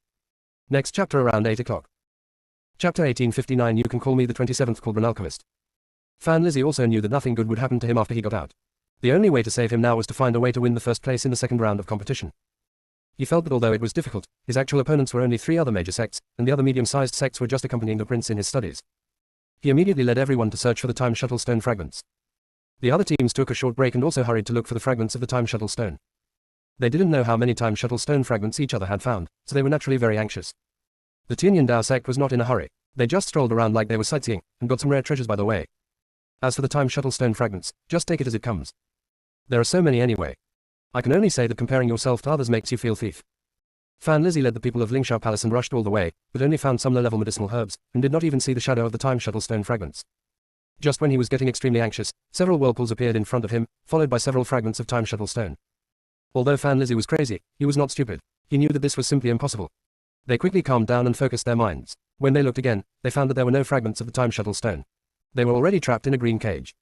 Next chapter around 8 o'clock. Chapter 1859 You Can Call Me the 27th Cauldron Alchemist. Fan Lizzie also knew that nothing good would happen to him after he got out. The only way to save him now was to find a way to win the first place in the second round of competition. He felt that although it was difficult, his actual opponents were only 3 other major sects, and the other medium-sized sects were just accompanying the prince in his studies. He immediately led everyone to search for the time shuttle stone fragments. The other teams took a short break and also hurried to look for the fragments of the time shuttle stone. They didn't know how many time shuttle stone fragments each other had found, so they were naturally very anxious. The Tianyan Dao sect was not in a hurry. They just strolled around like they were sightseeing, and got some rare treasures by the way. As for the time shuttle stone fragments, just take it as it comes. There are so many anyway. I can only say that comparing yourself to others makes you feel thief. Fan Lizzie led the people of Lingshao Palace and rushed all the way, but only found some low-level medicinal herbs, and did not even see the shadow of the time shuttle stone fragments. Just when he was getting extremely anxious, several whirlpools appeared in front of him, followed by several fragments of time shuttle stone. Although Fan Lizzie was crazy, he was not stupid. He knew that this was simply impossible. They quickly calmed down and focused their minds. When they looked again, they found that there were no fragments of the time shuttle stone. They were already trapped in a green cage.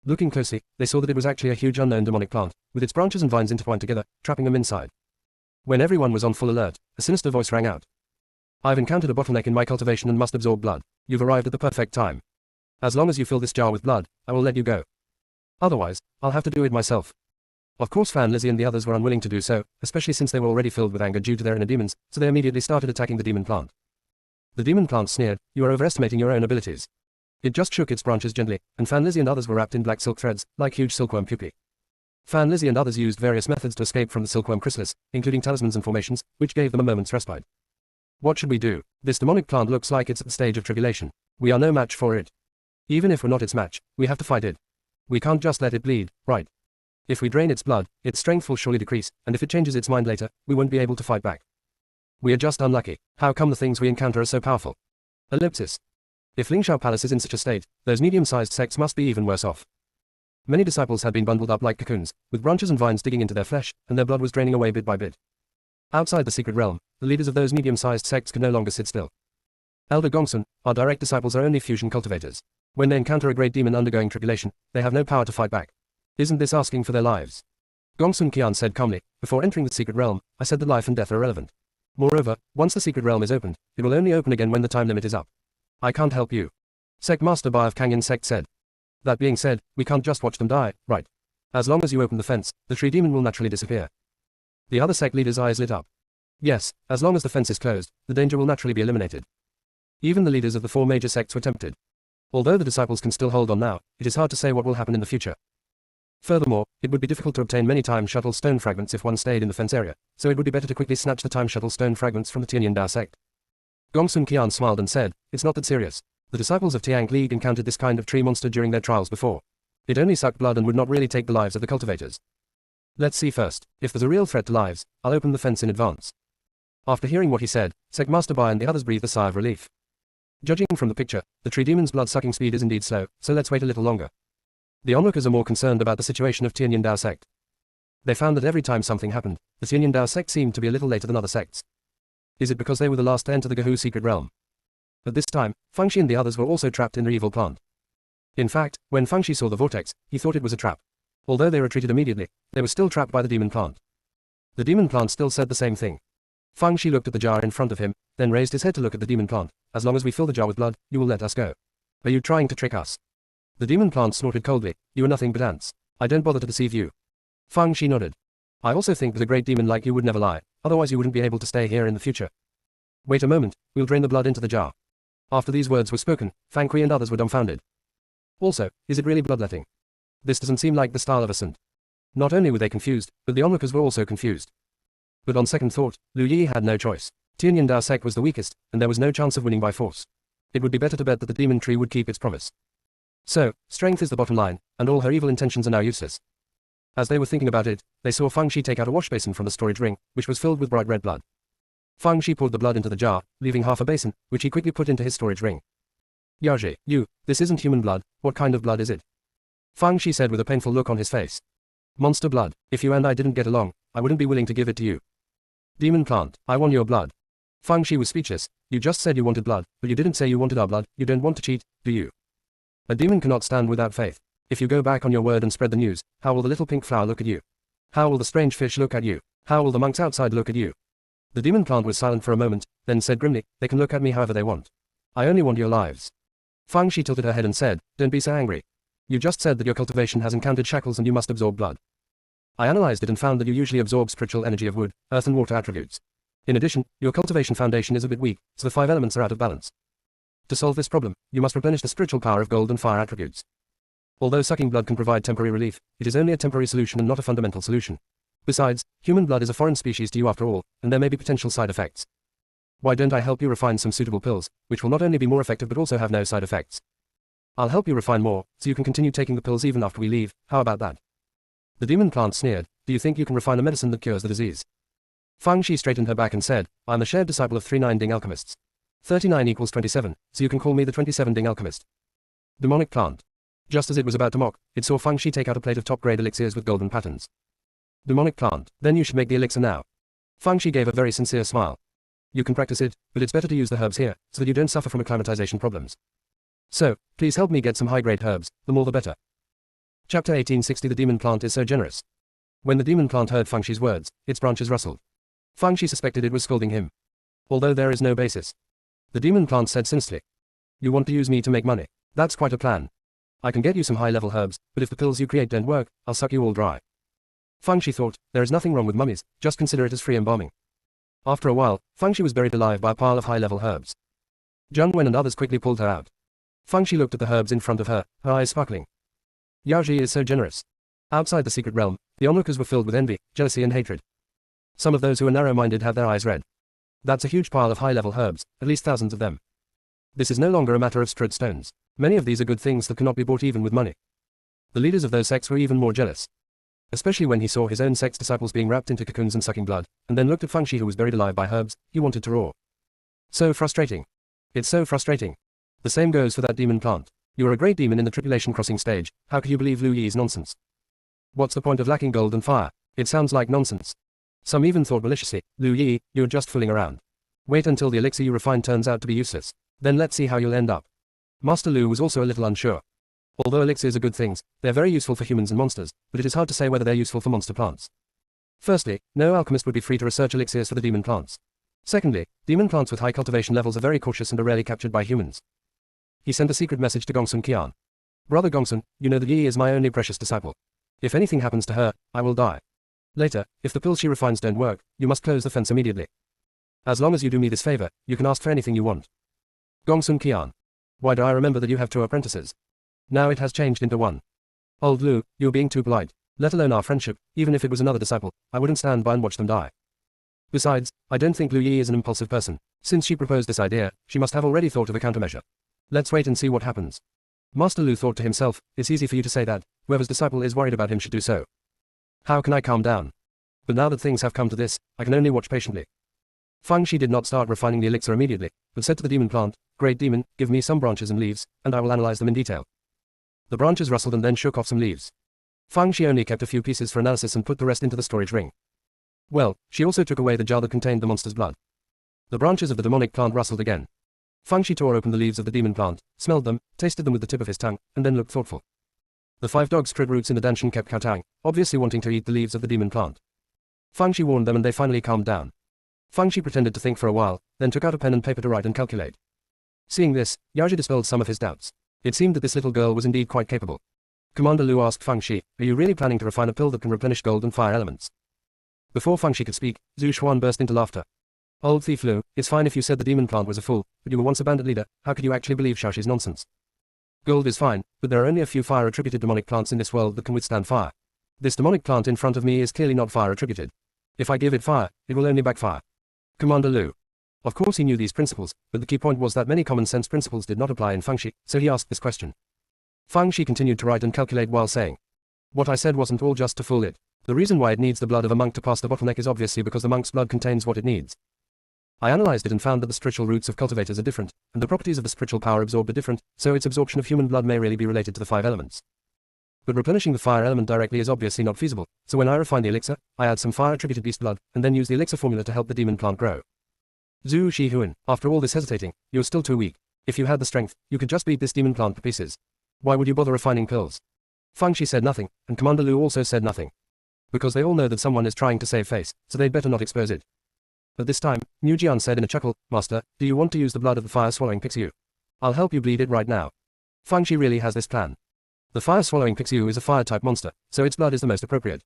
Looking closely, they saw that it was actually a huge unknown demonic plant, with its branches and vines intertwined together, trapping them inside. When everyone was on full alert, a sinister voice rang out. I've encountered a bottleneck in my cultivation and must absorb blood. You've arrived at the perfect time. As long as you fill this jar with blood, I will let you go. Otherwise, I'll have to do it myself. Of course Fan Lizzie and the others were unwilling to do so, especially since they were already filled with anger due to their inner demons, so they immediately started attacking the demon plant. The demon plant sneered, you are overestimating your own abilities. It just shook its branches gently, and Fan Lizzie and others were wrapped in black silk threads, like huge silkworm pupae. Fan Lizzie and others used various methods to escape from the silkworm chrysalis, including talismans and formations, which gave them a moment's respite. What should we do? This demonic plant looks like it's at the stage of tribulation. We are no match for it. Even if we're not its match, we have to fight it. We can't just let it bleed, right? If we drain its blood, its strength will surely decrease, and if it changes its mind later, we won't be able to fight back. We are just unlucky. How come the things we encounter are so powerful? Ellipsis. If Lingshao Palace is in such a state, those medium-sized sects must be even worse off. Many disciples had been bundled up like cocoons, with branches and vines digging into their flesh, and their blood was draining away bit by bit. Outside the secret realm, the leaders of those medium-sized sects could no longer sit still. Elder Gongsun, our direct disciples are only fusion cultivators. When they encounter a great demon undergoing tribulation, they have no power to fight back. Isn't this asking for their lives? Gongsun Qian said calmly, before entering the secret realm, I said that life and death are irrelevant. Moreover, once the secret realm is opened, it will only open again when the time limit is up. I can't help you. Sect Master Bai of Kangyan Sect said. That being said, we can't just watch them die, right? As long as you open the fence, the tree demon will naturally disappear. The other sect leader's eyes lit up. Yes, as long as the fence is closed, the danger will naturally be eliminated. Even the leaders of the four major sects were tempted. Although the disciples can still hold on now, it is hard to say what will happen in the future. Furthermore, it would be difficult to obtain many time shuttle stone fragments if one stayed in the fence area, so it would be better to quickly snatch the time shuttle stone fragments from the Tianyan Dao sect. Gongsun Qian smiled and said, it's not that serious. The disciples of Tiang League encountered this kind of tree monster during their trials before. It only sucked blood and would not really take the lives of the cultivators. Let's see first. If there's a real threat to lives, I'll open the fence in advance. After hearing what he said, Sect Master Bai and the others breathed a sigh of relief. Judging from the picture, the tree demon's blood-sucking speed is indeed slow, so let's wait a little longer. The onlookers are more concerned about the situation of Tianyan Dao sect. They found that every time something happened, the Tianyan Dao sect seemed to be a little later than other sects. Is it because they were the last to enter the Gahu secret realm? At this time, Fengxi and the others were also trapped in the evil plant. In fact, when Fengxi saw the vortex, he thought it was a trap. Although they retreated immediately, they were still trapped by the demon plant. The demon plant still said the same thing. Fengxi looked at the jar in front of him, then raised his head to look at the demon plant. As long as we fill the jar with blood, you will let us go. Are you trying to trick us? The demon plant snorted coldly. You are nothing but ants. I don't bother to deceive you. Fengxi nodded. I also think that a great demon like you would never lie, otherwise you wouldn't be able to stay here in the future. Wait a moment, we'll drain the blood into the jar. After these words were spoken, Fang Kui and others were dumbfounded. Also, is it really bloodletting? This doesn't seem like the style of a saint. Not only were they confused, but the onlookers were also confused. But on second thought, Lu Yi had no choice. Tianyan Dao sect was the weakest, and there was no chance of winning by force. It would be better to bet that the demon tree would keep its promise. So, strength is the bottom line, and all her evil intentions are now useless. As they were thinking about it, they saw Fengxi take out a wash basin from the storage ring, which was filled with bright red blood. Fengxi poured the blood into the jar, leaving half a basin, which he quickly put into his storage ring. Yaji, this isn't human blood, what kind of blood is it? Fengxi said with a painful look on his face. Monster blood, if you and I didn't get along, I wouldn't be willing to give it to you. Demon plant, I want your blood. Fengxi was speechless. You just said you wanted blood, but you didn't say you wanted our blood. You don't want to cheat, do you? A demon cannot stand without faith. If you go back on your word and spread the news, how will the little pink flower look at you? How will the strange fish look at you? How will the monks outside look at you? The demon plant was silent for a moment, then said grimly, they can look at me however they want. I only want your lives. Fengxi tilted her head and said, don't be so angry. You just said that your cultivation has encountered shackles and you must absorb blood. I analyzed it and found that you usually absorb spiritual energy of wood, earth and water attributes. In addition, your cultivation foundation is a bit weak, so the 5 elements are out of balance. To solve this problem, you must replenish the spiritual power of gold and fire attributes. Although sucking blood can provide temporary relief, it is only a temporary solution and not a fundamental solution. Besides, human blood is a foreign species to you after all, and there may be potential side effects. Why don't I help you refine some suitable pills, which will not only be more effective but also have no side effects? I'll help you refine more, so you can continue taking the pills even after we leave. How about that? The demon plant sneered. Do you think you can refine a medicine that cures the disease? Fang Shi straightened her back and said, I'm the shared disciple of 39 Ding alchemists. 39 equals 27, so you can call me the 27 Ding alchemist. Demonic plant. Just as it was about to mock, it saw Fang Shi take out a plate of top-grade elixirs with golden patterns. Demonic plant, then you should make the elixir now. Fang Shi gave a very sincere smile. You can practice it, but it's better to use the herbs here, so that you don't suffer from acclimatization problems. So, please help me get some high-grade herbs, the more the better. Chapter 1860. The demon plant is so generous. When the demon plant heard Fang Shi's words, its branches rustled. Fang Shi suspected it was scolding him. Although there is no basis. The demon plant said sinisterly. You want to use me to make money? That's quite a plan. I can get you some high-level herbs, but if the pills you create don't work, I'll suck you all dry. Fang Shi thought, there is nothing wrong with mummies, just consider it as free embalming. After a while, Fang Shi was buried alive by a pile of high-level herbs. Zhang Wen and others quickly pulled her out. Fang Shi looked at the herbs in front of her, her eyes sparkling. Yao Ji is so generous. Outside the secret realm, the onlookers were filled with envy, jealousy and hatred. Some of those who are narrow-minded have their eyes red. That's a huge pile of high-level herbs, at least thousands of them. This is no longer a matter of strewed stones. Many of these are good things that cannot be bought even with money. The leaders of those sects were even more jealous. Especially when he saw his own sect's disciples being wrapped into cocoons and sucking blood, and then looked at Fang Shi who was buried alive by herbs, he wanted to roar. So frustrating. It's so frustrating. The same goes for that demon plant. You are a great demon in the tribulation crossing stage, how could you believe Lu Yi's nonsense? What's the point of lacking gold and fire? It sounds like nonsense. Some even thought maliciously, Lu Yi, you're just fooling around. Wait until the elixir you refine turns out to be useless. Then let's see how you'll end up. Master Lu was also a little unsure. Although elixirs are good things, they're very useful for humans and monsters, but it is hard to say whether they're useful for monster plants. Firstly, no alchemist would be free to research elixirs for the demon plants. Secondly, demon plants with high cultivation levels are very cautious and are rarely captured by humans. He sent a secret message to Gongsun Qian. Brother Gongsun, you know that Yi is my only precious disciple. If anything happens to her, I will die. Later, if the pills she refines don't work, you must close the fence immediately. As long as you do me this favor, you can ask for anything you want. Gongsun Qian. Why do I remember that you have 2 apprentices? Now it has changed into 1. Old Lu, you're being too polite. Let alone our friendship, even if it was another disciple, I wouldn't stand by and watch them die. Besides, I don't think Lu Yi is an impulsive person. Since she proposed this idea, she must have already thought of a countermeasure. Let's wait and see what happens. Master Lu thought to himself, it's easy for you to say that, whoever's disciple is worried about him should do so. How can I calm down? But now that things have come to this, I can only watch patiently. Fang Shi did not start refining the elixir immediately, but said to the demon plant, Great demon, give me some branches and leaves, and I will analyze them in detail. The branches rustled and then shook off some leaves. Fang Shi only kept a few pieces for analysis and put the rest into the storage ring. Well, she also took away the jar that contained the monster's blood. The branches of the demonic plant rustled again. Fang Shi tore open the leaves of the demon plant, smelled them, tasted them with the tip of his tongue, and then looked thoughtful. The 5 dogs strewed roots in the danshan kept kowtowing, obviously wanting to eat the leaves of the demon plant. Fang Shi warned them and they finally calmed down. Fang Shi pretended to think for a while, then took out a pen and paper to write and calculate. Seeing this, Yao Ji dispelled some of his doubts. It seemed that this little girl was indeed quite capable. Commander Lu asked Fang Shi, are you really planning to refine a pill that can replenish gold and fire elements? Before Fang Shi could speak, Zhu Xuan burst into laughter. Old thief Lu, it's fine if you said the demon plant was a fool, but you were once a bandit leader, how could you actually believe Xiaoxi's nonsense? Gold is fine, but there are only a few fire-attributed demonic plants in this world that can withstand fire. This demonic plant in front of me is clearly not fire-attributed. If I give it fire, it will only backfire. Commander Lu. Of course he knew these principles, but the key point was that many common-sense principles did not apply in Fang Shi, so he asked this question. Fang Shi continued to write and calculate while saying, what I said wasn't all just to fool it. The reason why it needs the blood of a monk to pass the bottleneck is obviously because the monk's blood contains what it needs. I analyzed it and found that the spiritual roots of cultivators are different, and the properties of the spiritual power absorbed are different, so its absorption of human blood may really be related to the 5 elements. But replenishing the fire element directly is obviously not feasible, so when I refine the elixir, I add some fire-attributed beast blood, and then use the elixir formula to help the demon plant grow. Zhu Shihuan, after all this hesitating, you're still too weak. If you had the strength, you could just beat this demon plant to pieces. Why would you bother refining pills? Fang Shi said nothing, and Commander Lu also said nothing. Because they all know that someone is trying to save face, so they'd better not expose it. At this time, Mu Jian said in a chuckle, Master, do you want to use the blood of the fire-swallowing Pixiu? I'll help you bleed it right now. Fang Shi really has this plan. The fire-swallowing Pixiu is a fire-type monster, so its blood is the most appropriate.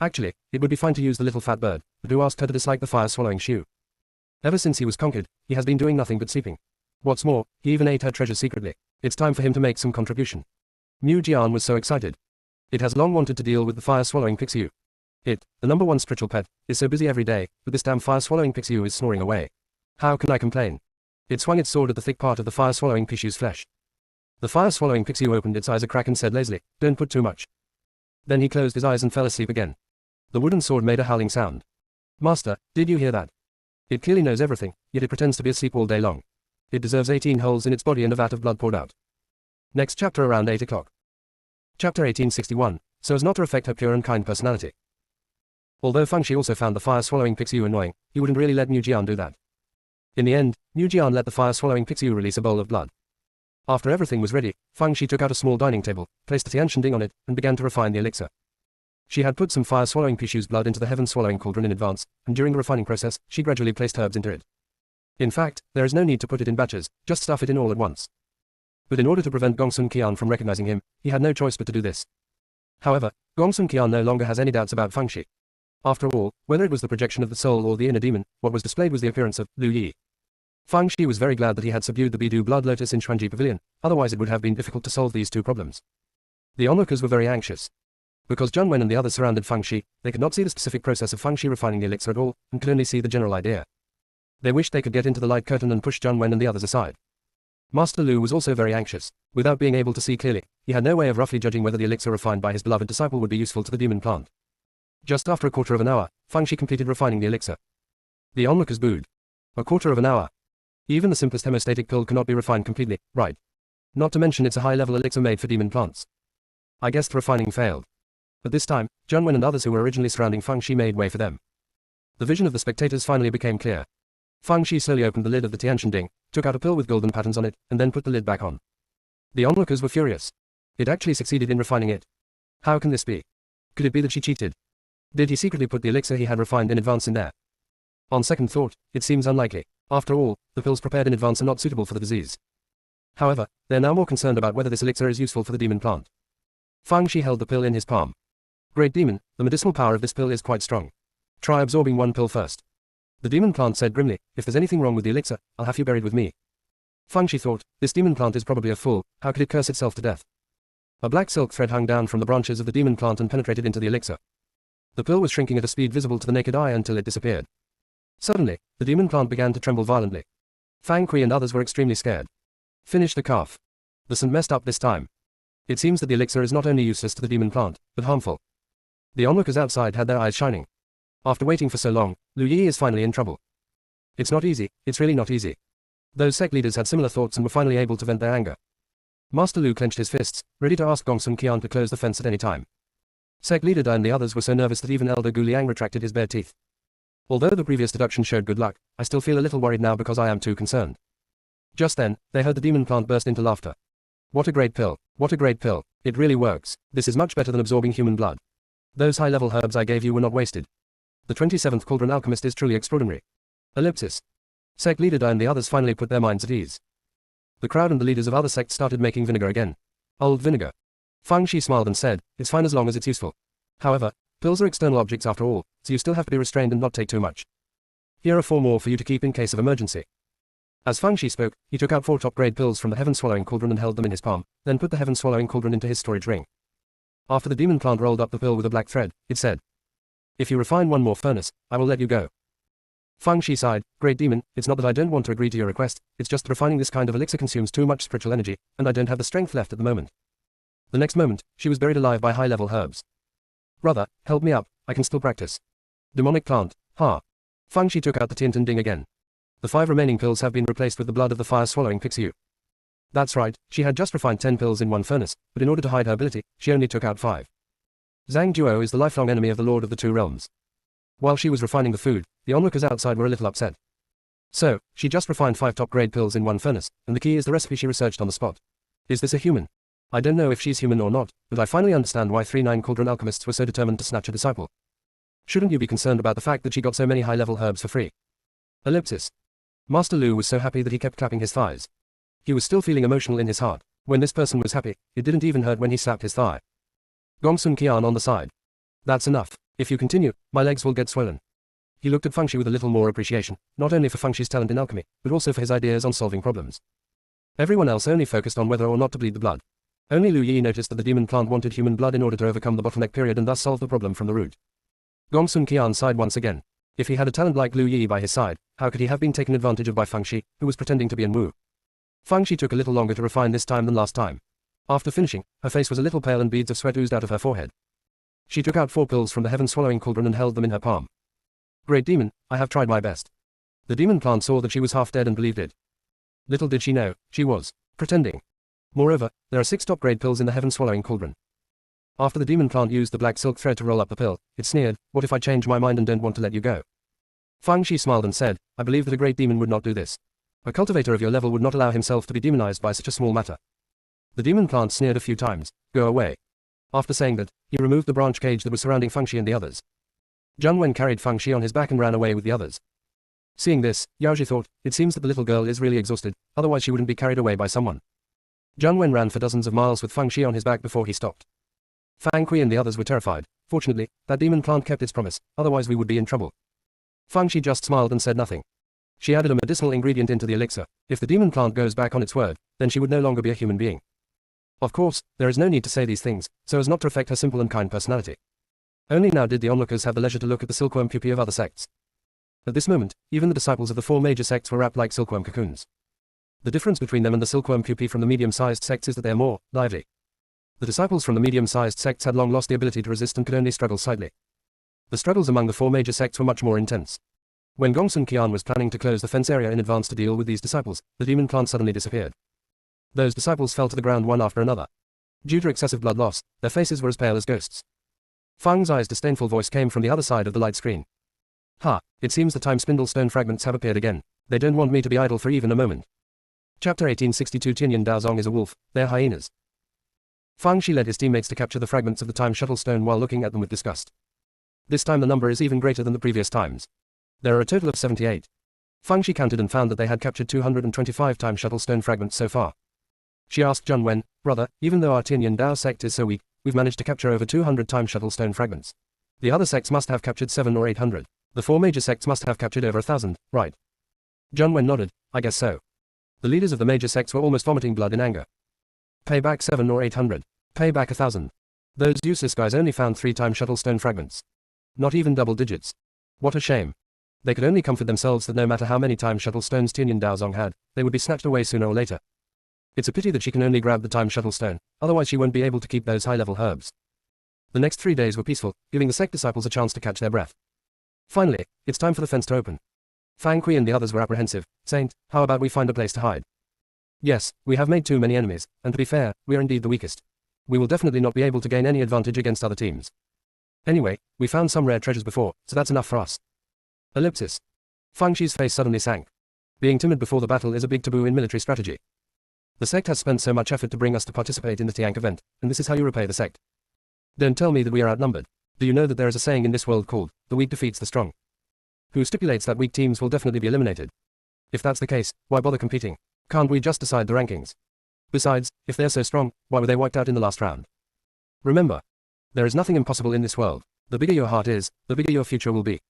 Actually, it would be fine to use the little fat bird, but who asked her to dislike the fire-swallowing Shu? Ever since he was conquered, he has been doing nothing but sleeping. What's more, he even ate her treasures secretly. It's time for him to make some contribution. Mu Jian was so excited. It has long wanted to deal with the fire-swallowing Pixiu. It, the number one spiritual pet, is so busy every day, but this damn fire-swallowing Pixiu is snoring away. How can I complain? It swung its sword at the thick part of the fire-swallowing Pixiu's flesh. The fire-swallowing Pixiu opened its eyes a crack and said lazily, "Don't put too much." Then he closed his eyes and fell asleep again. The wooden sword made a howling sound. "Master, did you hear that? It clearly knows everything, yet it pretends to be asleep all day long. It deserves 18 holes in its body and a vat of blood poured out." Next chapter around 8 o'clock. Chapter 1861, so as not to affect her pure and kind personality. Although Feng Shi also found the fire-swallowing Pixiu annoying, he wouldn't really let Niu Jian do that. In the end, Niu Jian let the fire-swallowing Pixiu release a bowl of blood. After everything was ready, Feng Shi took out a small dining table, placed the Tianshan Ding on it, and began to refine the elixir. She had put some fire-swallowing Pixiu's blood into the heaven-swallowing cauldron in advance, and during the refining process, she gradually placed herbs into it. In fact, there is no need to put it in batches, just stuff it in all at once. But in order to prevent Gongsun Qian from recognizing him, he had no choice but to do this. However, Gongsun Qian no longer has any doubts about Feng Shi. After all, whether it was the projection of the soul or the inner demon, what was displayed was the appearance of Lu Yi. Feng Shi was very glad that he had subdued the Bidu blood lotus in Xuanji Pavilion, otherwise it would have been difficult to solve these two problems. The onlookers were very anxious. Because Zheng Wen and the others surrounded Feng Shi, they could not see the specific process of Feng Shi refining the elixir at all, and could only see the general idea. They wished they could get into the light curtain and push Zheng Wen and the others aside. Master Lu was also very anxious. Without being able to see clearly, he had no way of roughly judging whether the elixir refined by his beloved disciple would be useful to the demon plant. Just after a quarter of an hour, Feng Shi completed refining the elixir. The onlookers booed. A quarter of an hour. Even the simplest hemostatic pill cannot be refined completely, right? Not to mention it's a high-level elixir made for demon plants. I guess the refining failed. But this time, Zheng Wen and others who were originally surrounding Feng Shi made way for them. The vision of the spectators finally became clear. Feng Shi slowly opened the lid of the Tianshan Ding, took out a pill with golden patterns on it, and then put the lid back on. The onlookers were furious. It actually succeeded in refining it. How can this be? Could it be that she cheated? Did he secretly put the elixir he had refined in advance in there? On second thought, it seems unlikely. After all, the pills prepared in advance are not suitable for the disease. However, they are now more concerned about whether this elixir is useful for the demon plant. Feng Shi held the pill in his palm. "Great demon, the medicinal power of this pill is quite strong. Try absorbing one pill first." The demon plant said grimly, "If there's anything wrong with the elixir, I'll have you buried with me." Feng Shi thought, this demon plant is probably a fool, how could it curse itself to death? A black silk thread hung down from the branches of the demon plant and penetrated into the elixir. The pill was shrinking at a speed visible to the naked eye until it disappeared. Suddenly, the demon plant began to tremble violently. Fang Kui and others were extremely scared. Finish the calf. The scent messed up this time. It seems that the elixir is not only useless to the demon plant, but harmful. The onlookers outside had their eyes shining. After waiting for so long, Lu Yi is finally in trouble. It's not easy, it's really not easy. Those sect leaders had similar thoughts and were finally able to vent their anger. Master Lu clenched his fists, ready to ask Gongsun Qian to close the fence at any time. Sect leader Da and the others were so nervous that even Elder Gu Liang retracted his bare teeth. Although the previous deduction showed good luck, I still feel a little worried now because I am too concerned. Just then, they heard the demon plant burst into laughter. What a great pill, what a great pill, it really works, this is much better than absorbing human blood. Those high-level herbs I gave you were not wasted. The 27th Cauldron Alchemist is truly extraordinary. Ellipsis. Sect leader Da and the others finally put their minds at ease. The crowd and the leaders of other sects started making vinegar again. Old vinegar. Feng Shi smiled and said, it's fine as long as it's useful. However, pills are external objects after all, so you still have to be restrained and not take too much. Here are 4 more for you to keep in case of emergency. As Feng Shi spoke, he took out 4 top-grade pills from the heaven-swallowing cauldron and held them in his palm, then put the heaven-swallowing cauldron into his storage ring. After the demon plant rolled up the pill with a black thread, it said, if you refine 1 more furnace, I will let you go. Feng Shi sighed, great demon, it's not that I don't want to agree to your request, it's just that refining this kind of elixir consumes too much spiritual energy, and I don't have the strength left at the moment. The next moment, she was buried alive by high-level herbs. Brother, help me up, I can still practice. Demonic plant, ha. Feng Shi took out the Tiantan Ding again. The 5 remaining pills have been replaced with the blood of the fire-swallowing Pixiu. That's right, she had just refined 10 pills in 1 furnace, but in order to hide her ability, she only took out 5. Zhang Duo is the lifelong enemy of the Lord of the Two Realms. While she was refining the food, the onlookers outside were a little upset. So, she just refined 5 top-grade pills in 1 furnace, and the key is the recipe she researched on the spot. Is this a human? I don't know if she's human or not, but I finally understand why 3 Cauldron alchemists were so determined to snatch a disciple. Shouldn't you be concerned about the fact that she got so many high-level herbs for free? Ellipsis. Master Lu was so happy that he kept clapping his thighs. He was still feeling emotional in his heart. When this person was happy, it didn't even hurt when he slapped his thigh. Gongsun Qian on the side. That's enough. If you continue, my legs will get swollen. He looked at Feng Shi with a little more appreciation, not only for Feng Shi's talent in alchemy, but also for his ideas on solving problems. Everyone else only focused on whether or not to bleed the blood. Only Lu Yi noticed that the demon plant wanted human blood in order to overcome the bottleneck period and thus solve the problem from the root. Gongsun Qian sighed once again. If he had a talent like Lu Yi by his side, how could he have been taken advantage of by Fang Shi, who was pretending to be in Wu? Fang Shi took a little longer to refine this time than last time. After finishing, her face was a little pale and beads of sweat oozed out of her forehead. She took out 4 pills from the heaven-swallowing cauldron and held them in her palm. Great demon, I have tried my best. The demon plant saw that she was half dead and believed it. Little did she know, she was pretending. Moreover, there are 6 top-grade pills in the heaven-swallowing cauldron. After the demon plant used the black silk thread to roll up the pill, it sneered, what if I change my mind and don't want to let you go? Fang Shi smiled and said, I believe that a great demon would not do this. A cultivator of your level would not allow himself to be demonized by such a small matter. The demon plant sneered a few times, go away. After saying that, he removed the branch cage that was surrounding Fang Shi and the others. Zhang Wen carried Fang Shi on his back and ran away with the others. Seeing this, Yao Ji thought, it seems that the little girl is really exhausted, otherwise she wouldn't be carried away by someone. Zhang Wen ran for dozens of miles with Fang Shi on his back before he stopped. Fang Kui and the others were terrified. Fortunately, that demon plant kept its promise, otherwise we would be in trouble. Fang Shi just smiled and said nothing. She added a medicinal ingredient into the elixir. If the demon plant goes back on its word, then she would no longer be a human being. Of course, there is no need to say these things, so as not to affect her simple and kind personality. Only now did the onlookers have the leisure to look at the silkworm pupae of other sects. At this moment, even the disciples of the 4 major sects were wrapped like silkworm cocoons. The difference between them and the silkworm pupae from the medium-sized sects is that they are more lively. The disciples from the medium-sized sects had long lost the ability to resist and could only struggle slightly. The struggles among the 4 major sects were much more intense. When Gongsun Qian was planning to close the fence area in advance to deal with these disciples, the demon plant suddenly disappeared. Those disciples fell to the ground one after another. Due to excessive blood loss, their faces were as pale as ghosts. Fang Zai's disdainful voice came from the other side of the light screen. Ha, it seems the time spindle stone fragments have appeared again. They don't want me to be idle for even a moment. Chapter 1862 Tianyan Daozong is a wolf, they're hyenas. Fang Shi led his teammates to capture the fragments of the time shuttle stone while looking at them with disgust. This time the number is even greater than the previous times. There are a total of 78. Fang Shi counted and found that they had captured 225 time shuttle stone fragments so far. She asked Zhang Wen, brother, even though our Tianyan Dao sect is so weak, we've managed to capture over 200 time shuttle stone fragments. The other sects must have captured 700 or 800. The 4 major sects must have captured over 1,000, right? Zhang Wen nodded, I guess so. The leaders of the major sects were almost vomiting blood in anger. Pay back 700 or 800. Pay back 1,000. Those useless guys only found 3 time shuttle stone fragments. Not even double digits. What a shame. They could only comfort themselves that no matter how many time shuttle stones Tianyan Daozong had, they would be snatched away sooner or later. It's a pity that she can only grab the time shuttle stone, otherwise she won't be able to keep those high-level herbs. The next 3 days were peaceful, giving the sect disciples a chance to catch their breath. Finally, it's time for the fence to open. Fang Kui and the others were apprehensive. Saint, how about we find a place to hide? Yes, we have made too many enemies, and to be fair, we are indeed the weakest. We will definitely not be able to gain any advantage against other teams. Anyway, we found some rare treasures before, so that's enough for us. Ellipsis. Fang Shi's face suddenly sank. Being timid before the battle is a big taboo in military strategy. The sect has spent so much effort to bring us to participate in the Tiank event, and this is how you repay the sect. Don't tell me that we are outnumbered. Do you know that there is a saying in this world called, the weak defeats the strong? Who stipulates that weak teams will definitely be eliminated? If that's the case, why bother competing? Can't we just decide the rankings? Besides, if they're so strong, why were they wiped out in the last round? Remember, there is nothing impossible in this world. The bigger your heart is, the bigger your future will be.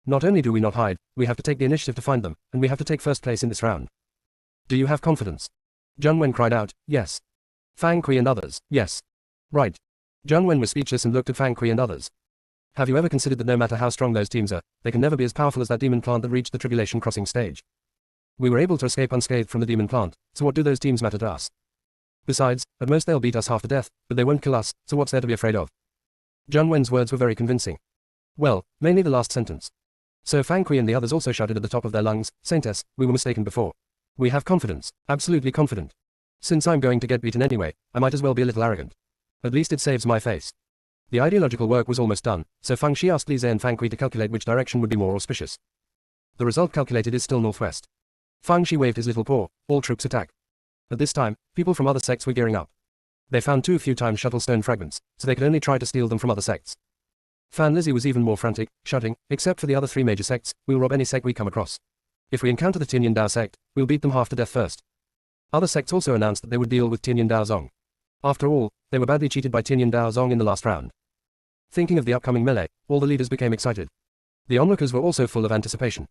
Not only do we not hide, we have to take the initiative to find them, and we have to take first place in this round. Do you have confidence? Zhang Wen cried out, yes. Fang Kui and others, yes. Right. Zhang Wen was speechless and looked at Fang Kui and others. Have you ever considered that no matter how strong those teams are, they can never be as powerful as that demon plant that reached the tribulation crossing stage? We were able to escape unscathed from the demon plant, so what do those teams matter to us? Besides, at most they'll beat us half to death, but they won't kill us, so what's there to be afraid of? Zhang Wen's words were very convincing. Well, mainly the last sentence. So Fang Kui and the others also shouted at the top of their lungs, Saintess, we were mistaken before. We have confidence, absolutely confident. Since I'm going to get beaten anyway, I might as well be a little arrogant. At least it saves my face. The ideological work was almost done, so Fang Shi asked Li Zhe and Fang Kui to calculate which direction would be more auspicious. The result calculated is still northwest. Fang Shi waved his little paw, all troops attack. At this time, people from other sects were gearing up. They found too few time shuttle stone fragments, so they could only try to steal them from other sects. Fan Lizzie was even more frantic, shouting, except for the other 3 major sects, we'll rob any sect we come across. If we encounter the Tianyan Dao sect, we'll beat them half to death first. Other sects also announced that they would deal with Tianyan Daozong. After all, they were badly cheated by Tianyan Daozong in the last round. Thinking of the upcoming melee, all the leaders became excited. The onlookers were also full of anticipation.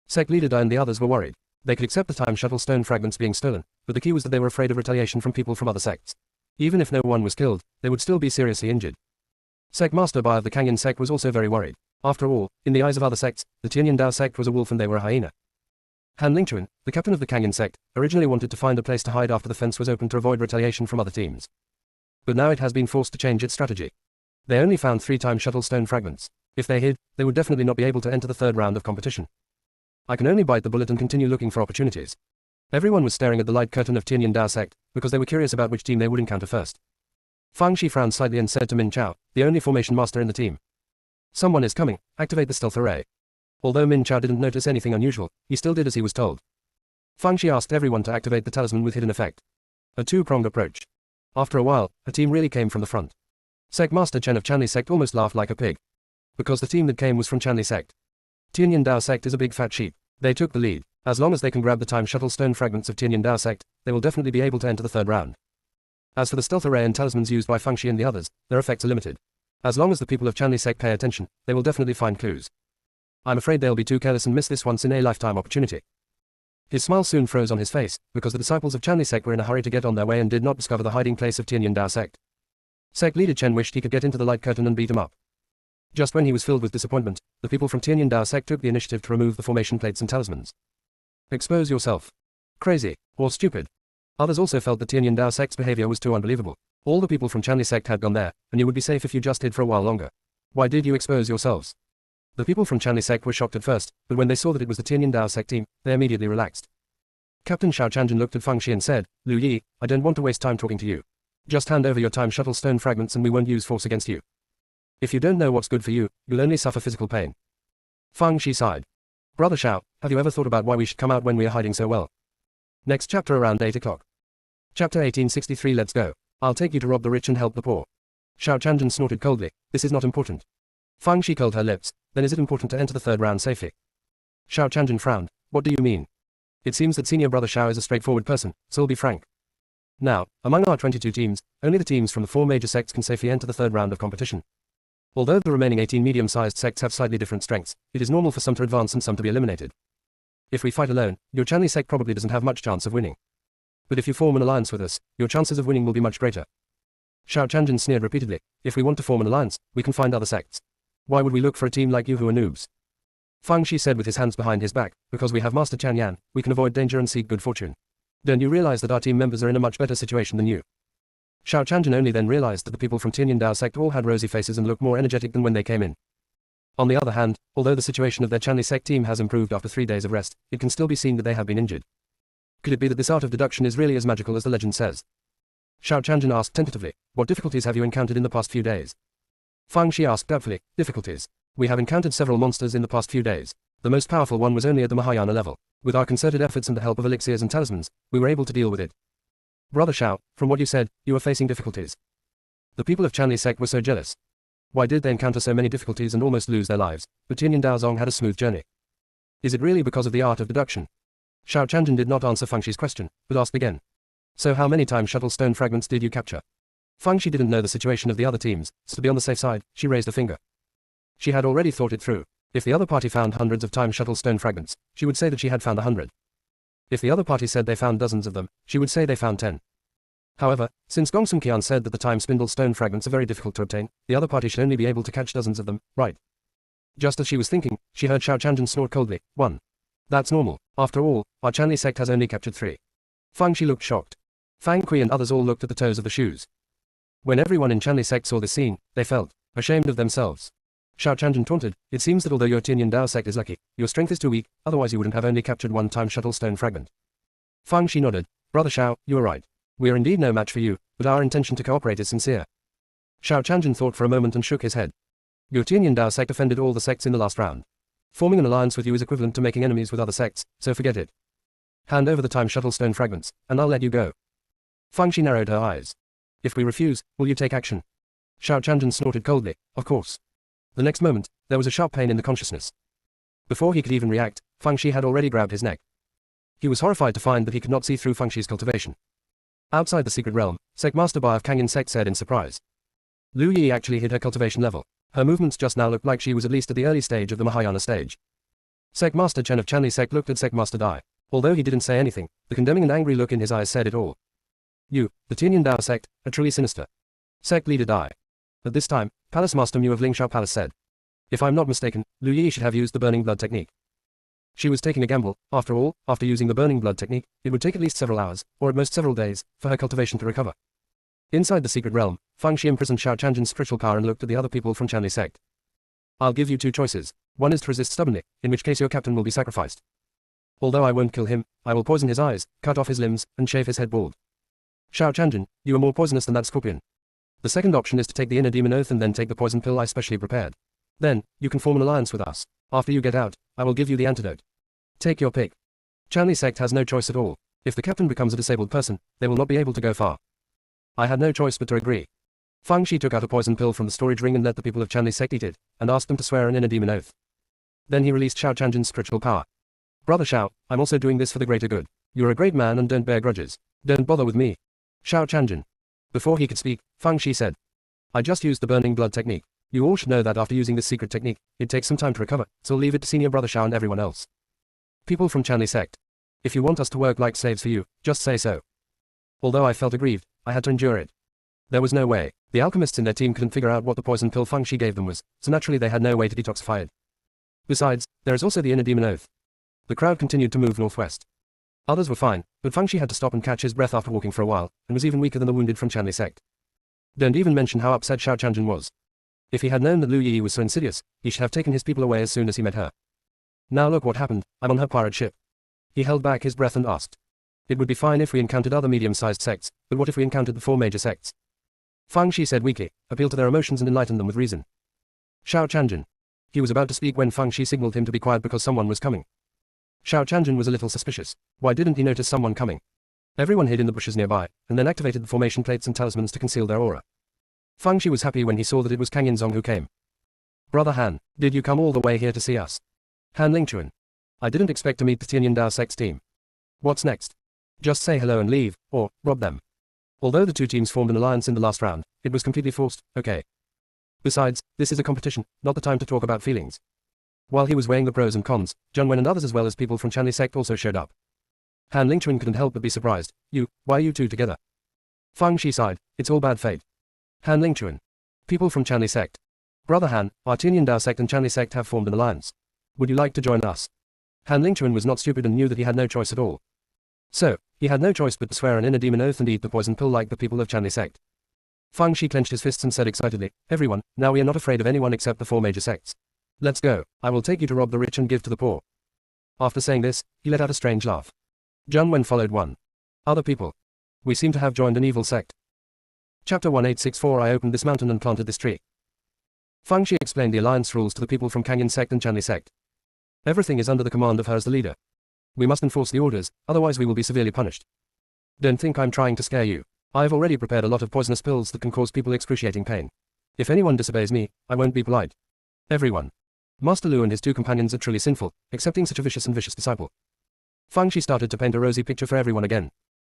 Sect leader Dai and the others were worried. They could accept the time shuttle stone fragments being stolen, but the key was that they were afraid of retaliation from people from other sects. Even if no one was killed, they would still be seriously injured. Sect Master Bai of the Kangyan sect was also very worried. After all, in the eyes of other sects, the Tianyan Dao sect was a wolf and they were a hyena. Han Lingchuan, the captain of the Kangyan sect, originally wanted to find a place to hide after the fence was opened to avoid retaliation from other teams. But now it has been forced to change its strategy. They only found 3 time shuttle stone fragments. If they hid, they would definitely not be able to enter the 3rd round of competition. I can only bite the bullet and continue looking for opportunities. Everyone was staring at the light curtain of Tianyan Dao sect, because they were curious about which team they would encounter first. Fang Shi frowned slightly and said to Min Chao, the only formation master in the team. Someone is coming, activate the stealth array. Although Min Chao didn't notice anything unusual, he still did as he was told. Fang Shi asked everyone to activate the talisman with hidden effect. A 2-pronged approach. After a while, a team really came from the front. Sect Master Chen of Chanli sect almost laughed like a pig. Because the team that came was from Chanli sect. Tianyan Dao sect is a big fat sheep. They took the lead. As long as they can grab the time shuttle stone fragments of Tianyan Dao sect, they will definitely be able to enter the 3rd round. As for the stealth array and talismans used by Fang Shi and the others, their effects are limited. As long as the people of Chanli sect pay attention, they will definitely find clues. I'm afraid they'll be too careless and miss this once-in-a-lifetime opportunity. His smile soon froze on his face, because the disciples of Chanli sect were in a hurry to get on their way and did not discover the hiding place of Tianyan Dao sect. Sect leader Chen wished he could get into the light curtain and beat him up. Just when he was filled with disappointment, the people from Tianyan Dao sect took the initiative to remove the formation plates and talismans. Expose yourself. Crazy, or stupid. Others also felt that Tianyan Dao sect's behavior was too unbelievable. All the people from Chanli sect had gone there, and you would be safe if you just hid for a while longer. Why did you expose yourselves? The people from Chanli sect were shocked at first, but when they saw that it was the Tianyan Dao sect team, they immediately relaxed. Captain Xiao Chanjin looked at Fang Shi and said, Lu Yi, I don't want to waste time talking to you. Just hand over your time shuttle stone fragments and we won't use force against you. If you don't know what's good for you, you'll only suffer physical pain. Fang Shi sighed. Brother Xiao, have you ever thought about why we should come out when we are hiding so well? Next chapter around 8 o'clock. Chapter 1863 Let's go. I'll take you to rob the rich and help the poor. Xiao Chanjin snorted coldly. This is not important. Fang Shi curled her lips. Then is it important to enter the 3rd round safely? Xiao Chanjin frowned. What do you mean? It seems that senior brother Xiao is a straightforward person, so I'll be frank. Now, among our 22 teams, only the teams from the 4 major sects can safely enter the 3rd round of competition. Although the remaining 18 medium-sized sects have slightly different strengths, it is normal for some to advance and some to be eliminated. If we fight alone, your Chanli sect probably doesn't have much chance of winning. But if you form an alliance with us, your chances of winning will be much greater. Xiao Chanjin sneered repeatedly. If we want to form an alliance, we can find other sects. Why would we look for a team like you who are noobs? Fang Shi said with his hands behind his back, because we have Master Chan Yan, we can avoid danger and seek good fortune. Don't you realize that our team members are in a much better situation than you? Xiao Chanjin only then realized that the people from Tianyan Dao sect all had rosy faces and looked more energetic than when they came in. On the other hand, although the situation of their Chanli sect team has improved after 3 days of rest, it can still be seen that they have been injured. Could it be that this art of deduction is really as magical as the legend says? Xiao Chanjin asked tentatively, what difficulties have you encountered in the past few days? Fang Shi asked doubtfully, difficulties. We have encountered several monsters in the past few days. The most powerful one was only at the Mahayana level. With our concerted efforts and the help of elixirs and talismans, we were able to deal with it. Brother Xiao, from what you said, you are facing difficulties. The people of Chanli sect were so jealous. Why did they encounter so many difficulties and almost lose their lives, but Tianyan Daozong had a smooth journey? Is it really because of the art of deduction? Xiao Chanjin did not answer Fang Shi's question, but asked again. So how many time shuttle stone fragments did you capture? Fang Shi didn't know the situation of the other teams, so to be on the safe side, she raised a finger. She had already thought it through. If the other party found hundreds of time shuttle stone fragments, she would say that she had found 100. If the other party said they found dozens of them, she would say they found 10. However, since Gong Sum Qian said that the time spindle stone fragments are very difficult to obtain, the other party should only be able to catch dozens of them, right? Just as she was thinking, she heard Xiao Chanjin snort coldly, 1. That's normal. After all, our Chanli sect has only captured 3. Fang Shi looked shocked. Fang Kui and others all looked at the toes of the shoes. When everyone in Chanli sect saw this scene, they felt ashamed of themselves. Xiao Chanjin taunted, it seems that although your Tianyan Dao sect is lucky, your strength is too weak, otherwise you wouldn't have only captured 1 time shuttle stone fragment. Fang Shi nodded. Brother Xiao, you are right. We are indeed no match for you, but our intention to cooperate is sincere. Xiao Chanjin thought for a moment and shook his head. Your Tianyan Dao sect offended all the sects in the last round. Forming an alliance with you is equivalent to making enemies with other sects, so forget it. Hand over the time shuttle stone fragments, and I'll let you go. Fang Shi narrowed her eyes. If we refuse, will you take action? Xiao Chanjin snorted coldly, of course. The next moment, there was a sharp pain in the consciousness. Before he could even react, Fang Shi had already grabbed his neck. He was horrified to find that he could not see through Fang Shi's cultivation. Outside the secret realm, Sect Master Bai of Kangyan Sect said in surprise. Lu Yi actually hid her cultivation level. Her movements just now looked like she was at least at the early stage of the Mahayana stage. Sect Master Chen of Chanli Sect looked at Sect Master Dai. Although he didn't say anything, the condemning and angry look in his eyes said it all. You, the Tianyan Dao sect, are truly sinister. Sect Leader Dai. At this time, Palace Master Mu of Lingshao Palace said. If I'm not mistaken, Lu Yi should have used the burning blood technique. She was taking a gamble. After all, after using the burning blood technique, it would take at least several hours, or at most several days, for her cultivation to recover. Inside the secret realm, Fang Shi imprisoned Xiao Chanjin's spiritual power and looked at the other people from Chanli Sect. I'll give you two choices. One is to resist stubbornly, in which case your captain will be sacrificed. Although I won't kill him, I will poison his eyes, cut off his limbs, and shave his head bald. Xiao Chanjin, you are more poisonous than that scorpion. The second option is to take the inner demon oath and then take the poison pill I specially prepared. Then, you can form an alliance with us. After you get out, I will give you the antidote. Take your pick. Chanli Sect has no choice at all. If the captain becomes a disabled person, they will not be able to go far. I had no choice but to agree. Fang Shi took out a poison pill from the storage ring and let the people of Chanli Sect eat it, and asked them to swear an inner demon oath. Then he released Xiao Chanjin's spiritual power. Brother Xiao, I'm also doing this for the greater good. You're a great man and don't bear grudges. Don't bother with me. Xiao Chanjin. Before he could speak, Fang Shi said, I just used the burning blood technique. You all should know that after using this secret technique, it takes some time to recover, so leave it to senior brother Xiao and everyone else. People from Chanli Sect. If you want us to work like slaves for you, just say so. Although I felt aggrieved, I had to endure it. There was no way. The alchemists in their team couldn't figure out what the poison pill Fang Shi gave them was, so naturally they had no way to detoxify it. Besides, there is also the inner demon oath. The crowd continued to move northwest. Others were fine, but Fang Shi had to stop and catch his breath after walking for a while, and was even weaker than the wounded from Chanli Sect. Don't even mention how upset Xiao Chanjin was. If he had known that Lu Yi was so insidious, he should have taken his people away as soon as he met her. Now look what happened, I'm on her pirate ship. He held back his breath and asked. It would be fine if we encountered other medium-sized sects, but what if we encountered the four major sects? Fang Shi said weakly, appeal to their emotions and enlighten them with reason. Xiao Chanjin. He was about to speak when Fang Shi signaled him to be quiet because someone was coming. Xiao Chanjin was a little suspicious. Why didn't he notice someone coming? Everyone hid in the bushes nearby, and then activated the formation plates and talismans to conceal their aura. Fang Shi was happy when he saw that it was Kang Yinzong who came. Brother Han, did you come all the way here to see us? Han Lingchuan. I didn't expect to meet the Tianyan Dao Sect's team. What's next? Just say hello and leave, or rob them. Although the two teams formed an alliance in the last round, it was completely forced, okay. Besides, this is a competition, not the time to talk about feelings. While he was weighing the pros and cons, Zheng Wen and others as well as people from Chanli Sect also showed up. Han Lingchuan couldn't help but be surprised. Why are you two together? Fang Shi sighed, it's all bad fate. Han Lingchuan. People from Chanli Sect. Brother Han, our Tianyan Dao Sect and Chanli Sect have formed an alliance. Would you like to join us? Han Lingchuan was not stupid and knew that he had no choice at all. So, he had no choice but to swear an inner demon oath and eat the poison pill like the people of Chanli Sect. Fang Shi clenched his fists and said excitedly, everyone, now we are not afraid of anyone except the four major sects. Let's go, I will take you to rob the rich and give to the poor. After saying this, he let out a strange laugh. Zheng Wen followed one. Other people. We seem to have joined an evil sect. Chapter 1864 I opened this mountain and planted this tree. Fang Shi explained the alliance rules to the people from Kang Yin Sect and Chanli Sect. Everything is under the command of her as the leader. We must enforce the orders, otherwise we will be severely punished. Don't think I'm trying to scare you. I've already prepared a lot of poisonous pills that can cause people excruciating pain. If anyone disobeys me, I won't be polite. Everyone. Master Lu and his two companions are truly sinful, accepting such a vicious and vicious disciple. Fang Shi started to paint a rosy picture for everyone again.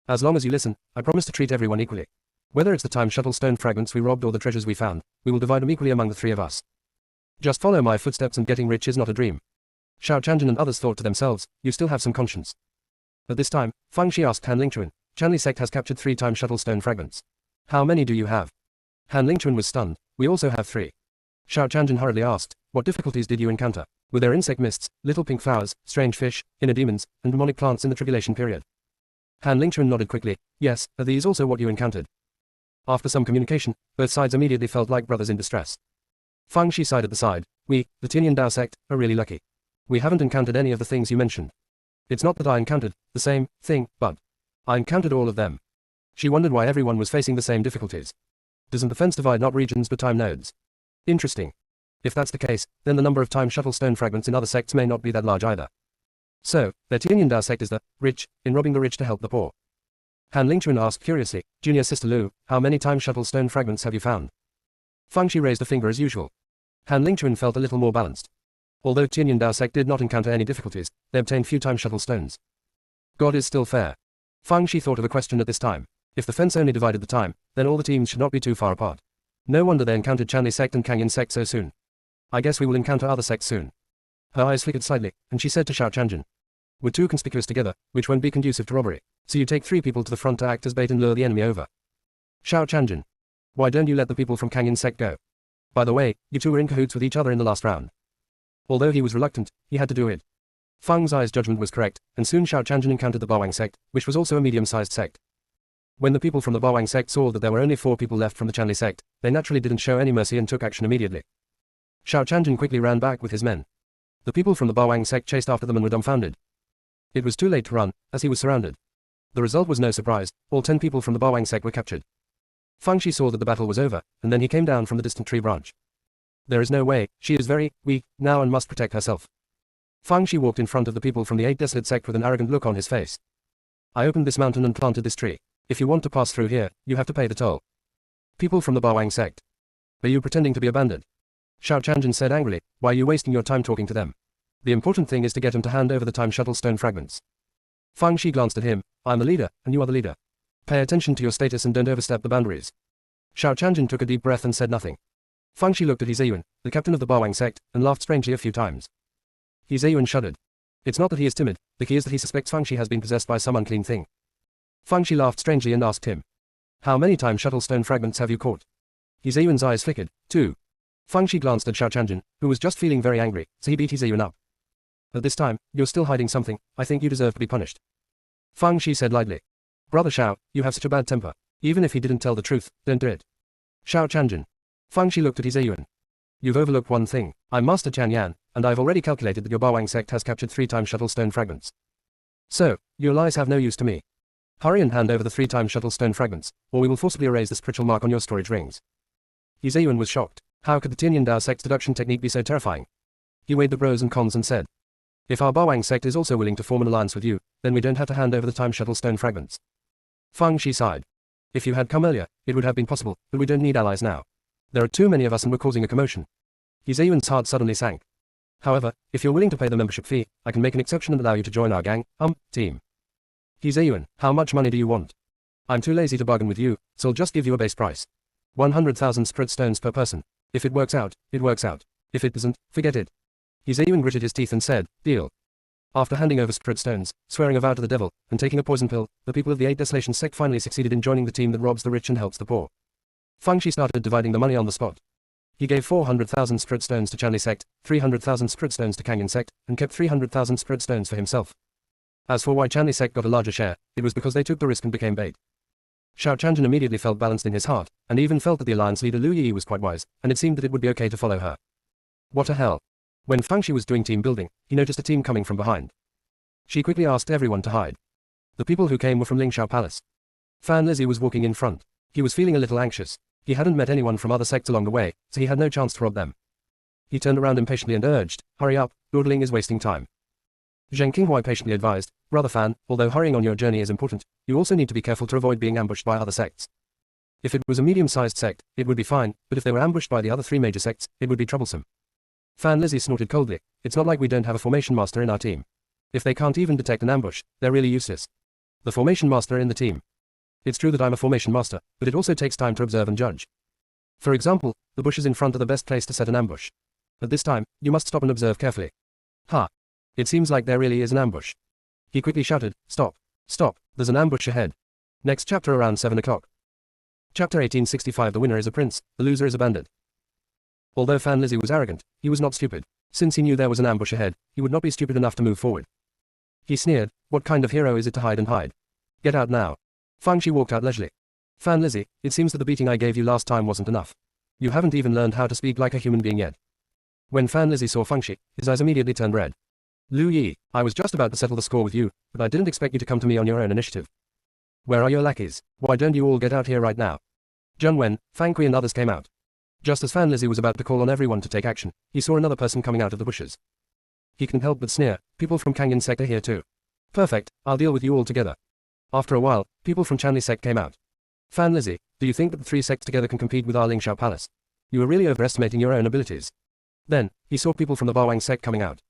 As long as you listen, I promise to treat everyone equally. Whether it's the time shuttle stone fragments we robbed or the treasures we found, we will divide them equally among the three of us. Just follow my footsteps and getting rich is not a dream. Xiao Chanjin and others thought to themselves, you still have some conscience. At this time, Fang Shi asked Han Lingchuan, Chanli Sect has captured 3 time shuttle stone fragments. How many do you have? Han Lingchuan was stunned, we also have 3. Xiao Chanjin hurriedly asked, what difficulties did you encounter? Were there insect mists, little pink flowers, strange fish, inner demons, and demonic plants in the tribulation period? Han Lingchuan nodded quickly, yes, are these also what you encountered? After some communication, both sides immediately felt like brothers in distress. Fang Shi sighed at the side, we, the Tianyan Dao Sect, are really lucky. We haven't encountered any of the things you mentioned. It's not that I encountered the same thing, but I encountered all of them. She wondered why everyone was facing the same difficulties. Doesn't the fence divide not regions but time nodes? Interesting. If that's the case, then the number of time shuttle stone fragments in other sects may not be that large either. So, their Tianyan Dao Sect is the rich, in robbing the rich to help the poor. Han Lingchuan asked curiously, Junior Sister Lu, how many time shuttle stone fragments have you found? Fang Shi raised a finger as usual. Han Lingchuan felt a little more balanced. Although Tianyan Dao Sect did not encounter any difficulties, they obtained few time shuttle stones. God is still fair. Fang Shi thought of a question at this time. If the fence only divided the time, then all the teams should not be too far apart. No wonder they encountered Chanli Sect and Kang Yin Sect so soon. I guess we will encounter other sects soon. Her eyes flickered slightly, and she said to Xiao Chanjin. We're too conspicuous together, which won't be conducive to robbery, so you take 3 people to the front to act as bait and lure the enemy over. Xiao Chanjin. Why don't you let the people from Kang Yin Sect go? By the way, you two were in cahoots with each other in the last round. Although he was reluctant, he had to do it. Feng Zai's judgment was correct, and soon Xiao Chanjin encountered the Bawang sect, which was also a medium-sized sect. When the people from the Bawang sect saw that there were only 4 people left from the Chanli sect, they naturally didn't show any mercy and took action immediately. Xiao Chanjin quickly ran back with his men. The people from the Bawang sect chased after them and were dumbfounded. It was too late to run, as he was surrounded. The result was no surprise, all 10 people from the Bawang sect were captured. Feng Shi saw that the battle was over, and then he came down from the distant tree branch. There is no way, she is very weak now and must protect herself. Feng Shi walked in front of the people from the 8 desolate sect with an arrogant look on his face. I opened this mountain and planted this tree. If you want to pass through here, you have to pay the toll. People from the Bawang sect. Are you pretending to be a bandit? Xiao Chanjin said angrily, why are you wasting your time talking to them? The important thing is to get him to hand over the time shuttle stone fragments. Feng Shi glanced at him, I'm the leader, and you are the leader. Pay attention to your status and don't overstep the boundaries. Xiao Chanjin took a deep breath and said nothing. Feng Shi looked at He Ziyuan, the captain of the Bawang sect, and laughed strangely a few times. He Ziyuan shuddered. It's not that he is timid, the key is that he suspects Feng Shi has been possessed by some unclean thing. Feng Shi laughed strangely and asked him. How many time shuttle stone fragments have you caught? He Ziyuan's eyes flickered. 2. Feng Shi glanced at Xiao Chanjin, who was just feeling very angry, so he beat He Ziyuan up. At this time, you're still hiding something, I think you deserve to be punished. Feng Shi said lightly. Brother Xiao, you have such a bad temper. Even if he didn't tell the truth, don't do it. Xiao Chanjin. Feng Shi looked at He Ziyuan. You've overlooked one thing. I'm Master Tian Yan, and I've already calculated that your Bawang sect has captured 3 time shuttle stone fragments. So, your lies have no use to me. Hurry and hand over the 3 time shuttle stone fragments, or we will forcibly erase the spiritual mark on your storage rings. He Ziyuan was shocked. How could the Tianyan Dao sect's deduction technique be so terrifying? He weighed the pros and cons and said. If our Bawang sect is also willing to form an alliance with you, then we don't have to hand over the time shuttle stone fragments. Feng Shi sighed. If you had come earlier, it would have been possible, but we don't need allies now. There are too many of us and we're causing a commotion. He Ziyuan's heart suddenly sank. However, if you're willing to pay the membership fee, I can make an exception and allow you to join our gang, team. He Ziyuan, how much money do you want? I'm too lazy to bargain with you, so I'll just give you a base price. 100,000 spirit stones per person. If it works out, it works out. If it doesn't, forget it. He Ziyuan gritted his teeth and said, deal. After handing over spirit stones, swearing a vow to the devil, and taking a poison pill, the people of the 8 Desolation sect finally succeeded in joining the team that robs the rich and helps the poor. Feng Shi started dividing the money on the spot. He gave 400,000 spirit stones to Chanli sect, 300,000 spirit stones to Kangyang sect, and kept 300,000 spirit stones for himself. As for why Chanli sect got a larger share, it was because they took the risk and became bait. Xiao Chanjin immediately felt balanced in his heart, and even felt that the alliance leader Lu Yi was quite wise, and it seemed that it would be okay to follow her. What a hell. When Feng Shi was doing team building, he noticed a team coming from behind. She quickly asked everyone to hide. The people who came were from Lingxiao Palace. Fan Lizzie was walking in front. He was feeling a little anxious. He hadn't met anyone from other sects along the way, so he had no chance to rob them. He turned around impatiently and urged, hurry up, dawdling is wasting time. Zheng Qinghua patiently advised, Brother Fan, although hurrying on your journey is important, you also need to be careful to avoid being ambushed by other sects. If it was a medium-sized sect, it would be fine, but if they were ambushed by the other 3 major sects, it would be troublesome. Fan Lizzie snorted coldly, it's not like we don't have a formation master in our team. If they can't even detect an ambush, they're really useless. The formation master in the team. It's true that I'm a formation master, but it also takes time to observe and judge. For example, the bushes in front are the best place to set an ambush. At this time, you must stop and observe carefully. Ha! It seems like there really is an ambush. He quickly shouted, stop, stop, there's an ambush ahead. Next chapter around 7 o'clock. Chapter 1865. The winner is a prince, the loser is a bandit. Although Fan Lizzie was arrogant, he was not stupid. Since he knew there was an ambush ahead, he would not be stupid enough to move forward. He sneered, what kind of hero is it to hide and hide? Get out now. Feng Shi walked out leisurely. Fan Lizzie, it seems that the beating I gave you last time wasn't enough. You haven't even learned how to speak like a human being yet. When Fan Lizzie saw Feng Shi, his eyes immediately turned red. Lu Yi, I was just about to settle the score with you, but I didn't expect you to come to me on your own initiative. Where are your lackeys? Why don't you all get out here right now? Zheng Wen, Fang Kui and others came out. Just as Fan Lizzie was about to call on everyone to take action, he saw another person coming out of the bushes. He couldn't help but sneer, people from Kangyang sect are here too. Perfect, I'll deal with you all together. After a while, people from Chanli sect came out. Fan Lizzie, do you think that the 3 sects together can compete with our Lingxiao Palace? You are really overestimating your own abilities. Then, he saw people from the Bawang sect coming out.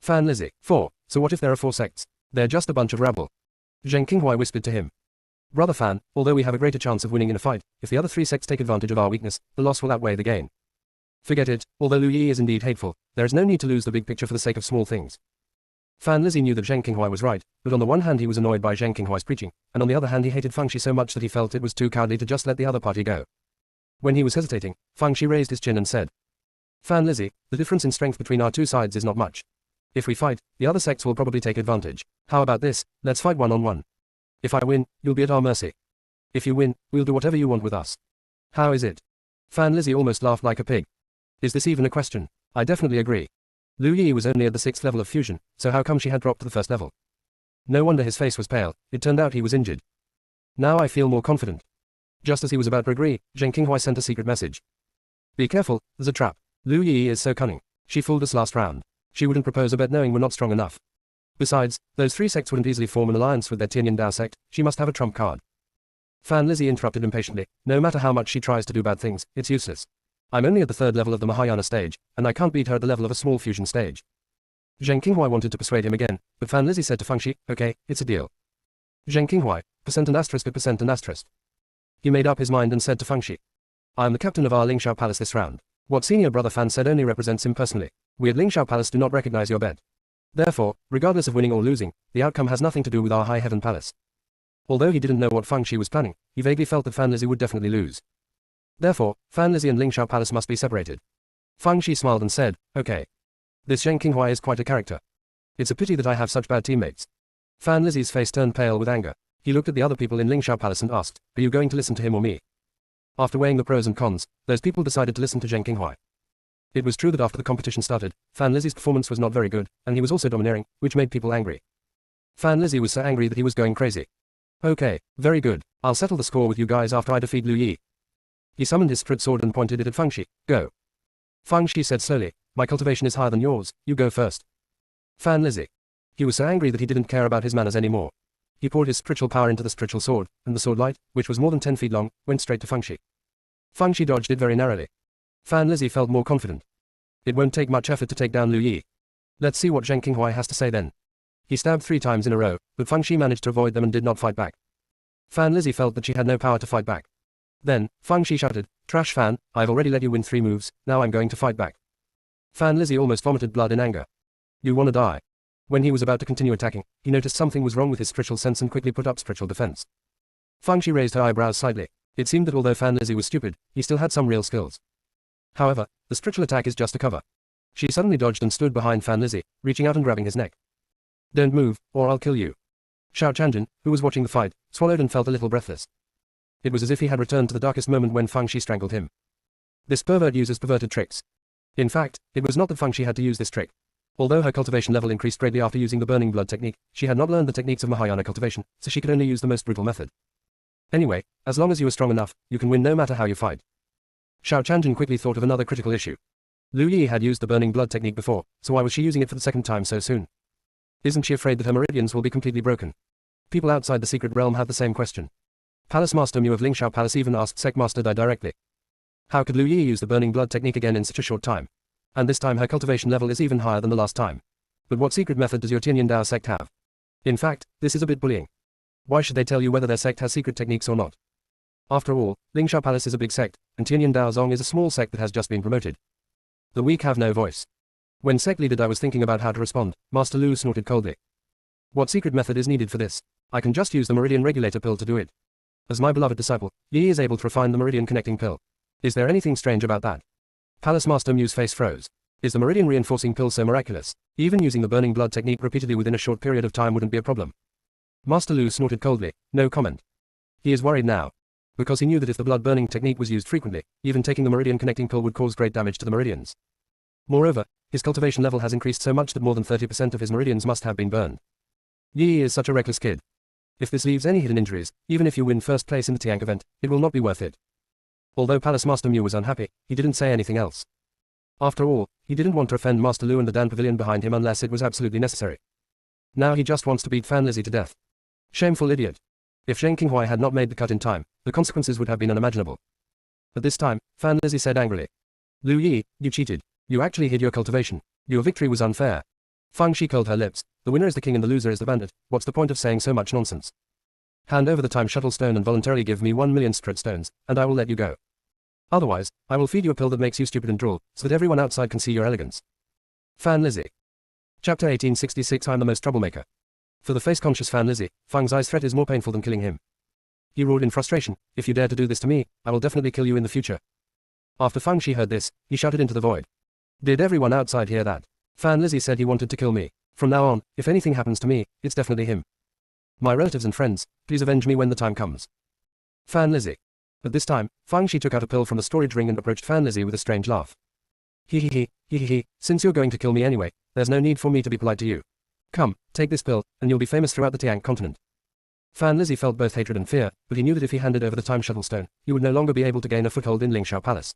Fan Lizzie, 4, so what if there are 4 sects? They're just a bunch of rabble. Zheng Qinghua whispered to him. Brother Fan, although we have a greater chance of winning in a fight, if the other 3 sects take advantage of our weakness, the loss will outweigh the gain. Forget it, although Lu Yi is indeed hateful, there is no need to lose the big picture for the sake of small things. Fan Lizzie knew that Zheng Qinghua was right, but on the one hand he was annoyed by Zheng Qinghua's preaching, and on the other hand he hated Feng Shi so much that he felt it was too cowardly to just let the other party go. When he was hesitating, Fang Shi raised his chin and said, Fan Lizzie, the difference in strength between our two sides is not much. If we fight, the other sects will probably take advantage. How about this, let's fight one-on-one. If I win, you'll be at our mercy. If you win, we'll do whatever you want with us. How is it? Fan Lizzie almost laughed like a pig. Is this even a question? I definitely agree. Lu Yi was only at the 6th level of fusion, so how come she had dropped to the 1st level? No wonder his face was pale, it turned out he was injured. Now I feel more confident. Just as he was about to agree, Zheng Qinghai sent a secret message. Be careful, there's a trap. Lu Yi is so cunning. She fooled us last round. She wouldn't propose a bet knowing we're not strong enough. Besides, those three sects wouldn't easily form an alliance with their Tianyan Dao sect, she must have a trump card. Fan Lizzie interrupted impatiently, no matter how much she tries to do bad things, it's useless. I'm only at the 3rd level of the Mahayana stage, and I can't beat her at the level of a small fusion stage. Zheng Qinghai wanted to persuade him again, but Fan Lizzie said to Fang Shi, okay, it's a deal. Zheng Qinghai, % and asterisk at % and asterisk. He made up his mind and said to Fang Shi, I am the captain of our Lingxiao Palace this round. What senior brother Fan said only represents him personally. We at Lingxiao Palace do not recognize your bet. Therefore, regardless of winning or losing, the outcome has nothing to do with our High Heaven Palace. Although he didn't know what Fang Shi was planning, he vaguely felt that Fan Lizzie would definitely lose. Therefore, Fan Lizzie and Lingxiao Palace must be separated. Fang Shi smiled and said, okay. This Zheng Qinghai is quite a character. It's a pity that I have such bad teammates. Fan Lizzie's face turned pale with anger. He looked at the other people in Lingxiao Palace and asked, are you going to listen to him or me? After weighing the pros and cons, those people decided to listen to Zheng Qinghai. It was true that after the competition started, Fan Lizzie's performance was not very good, and he was also domineering, which made people angry. Fan Lizzie was so angry that he was going crazy. Okay, very good. I'll settle the score with you guys after I defeat Lu Yi. He summoned his spread sword and pointed it at Fang Shi. Go. Fang Shi said slowly, my cultivation is higher than yours, you go first. Fan Lizzie. He was so angry that he didn't care about his manners anymore. He poured his spiritual power into the spiritual sword, and the sword light, which was more than 10 feet long, went straight to Fang Shi. Fang Shi dodged it very narrowly. Fan Lizzie felt more confident. It won't take much effort to take down Lu Yi. Let's see what Zheng Qinghai has to say then. He stabbed 3 times in a row, but Fang Shi managed to avoid them and did not fight back. Fan Lizzie felt that she had no power to fight back. Then, Fang Shi shouted, Trash Fan, I've already let you win 3 moves, now I'm going to fight back. Fan Lizzie almost vomited blood in anger. You wanna die. When he was about to continue attacking, he noticed something was wrong with his spiritual sense and quickly put up spiritual defense. Fang Shi raised her eyebrows slightly. It seemed that although Fan Lizzie was stupid, he still had some real skills. However, the spiritual attack is just a cover. She suddenly dodged and stood behind Fan Lizzie, reaching out and grabbing his neck. Don't move, or I'll kill you. Xiao Chanjin, who was watching the fight, swallowed and felt a little breathless. It was as if he had returned to the darkest moment when Fang Shi strangled him. This pervert uses perverted tricks. In fact, it was not that Fang Shi had to use this trick. Although her cultivation level increased greatly after using the burning blood technique, she had not learned the techniques of Mahayana cultivation, so she could only use the most brutal method. Anyway, as long as you are strong enough, you can win no matter how you fight. Xiao Chanjin quickly thought of another critical issue. Lu Yi had used the burning blood technique before, so why was she using it for the 2nd time so soon? Isn't she afraid that her meridians will be completely broken? People outside the secret realm have the same question. Palace Master Mu of Lingxiao Palace even asked Sect Master Dai directly. How could Lu Yi use the burning blood technique again in such a short time? And this time her cultivation level is even higher than the last time. But what secret method does your Tianyan Dao sect have? In fact, this is a bit bullying. Why should they tell you whether their sect has secret techniques or not? After all, Lingxiao Palace is a big sect, and Tianyan Dao Zong is a small sect that has just been promoted. The weak have no voice. When sect leader Dai was thinking about how to respond, Master Lu snorted coldly. What secret method is needed for this? I can just use the meridian regulator pill to do it. As my beloved disciple, Yi is able to refine the meridian connecting pill. Is there anything strange about that? Palace Master Mu's face froze. Is the meridian reinforcing pill so miraculous? Even using the burning blood technique repeatedly within a short period of time wouldn't be a problem. Master Lu snorted coldly, no comment. He is worried now. Because he knew that if the blood burning technique was used frequently, even taking the meridian connecting pill would cause great damage to the meridians. Moreover, his cultivation level has increased so much that more than 30% of his meridians must have been burned. Yi is such a reckless kid. If this leaves any hidden injuries, even if you win first place in the Tiank event, it will not be worth it. Although Palace Master Mu was unhappy, he didn't say anything else. After all, he didn't want to offend Master Lu and the Dan Pavilion behind him unless it was absolutely necessary. Now he just wants to beat Fan Lizzie to death. Shameful idiot. If Zheng Qinghai had not made the cut in time, the consequences would have been unimaginable. At this time, Fan Lizzie said angrily. Lu Yi, you cheated. You actually hid your cultivation. Your victory was unfair. Fang Shi curled her lips. The winner is the king and the loser is the bandit. What's the point of saying so much nonsense? Hand over the time shuttle stone and voluntarily give me 1 million spirit stones, and I will let you go. Otherwise, I will feed you a pill that makes you stupid and drool, so that everyone outside can see your elegance. Fan Lizzie. Chapter 1866 I'm the most troublemaker. For the face-conscious Fan Lizzie, Fang's Zai's threat is more painful than killing him. he roared in frustration. If you dare to do this to me, I will definitely kill you in the future. After Fang Shi heard this, he shouted into the void. Did everyone outside hear that? Fan Lizzie said he wanted to kill me. From now on, if anything happens to me, it's definitely him. My relatives and friends, please avenge me when the time comes. Fan Lizzie. At this time, Fang Shi took out a pill from the storage ring and approached Fan Lizzie with a strange laugh. He, since you're going to kill me anyway, there's no need for me to be polite to you. Come, take this pill, and you'll be famous throughout the Tiang continent. Fan Lizzie felt both hatred and fear, but he knew that if he handed over the time shuttle stone, he would no longer be able to gain a foothold in Lingxiao Palace.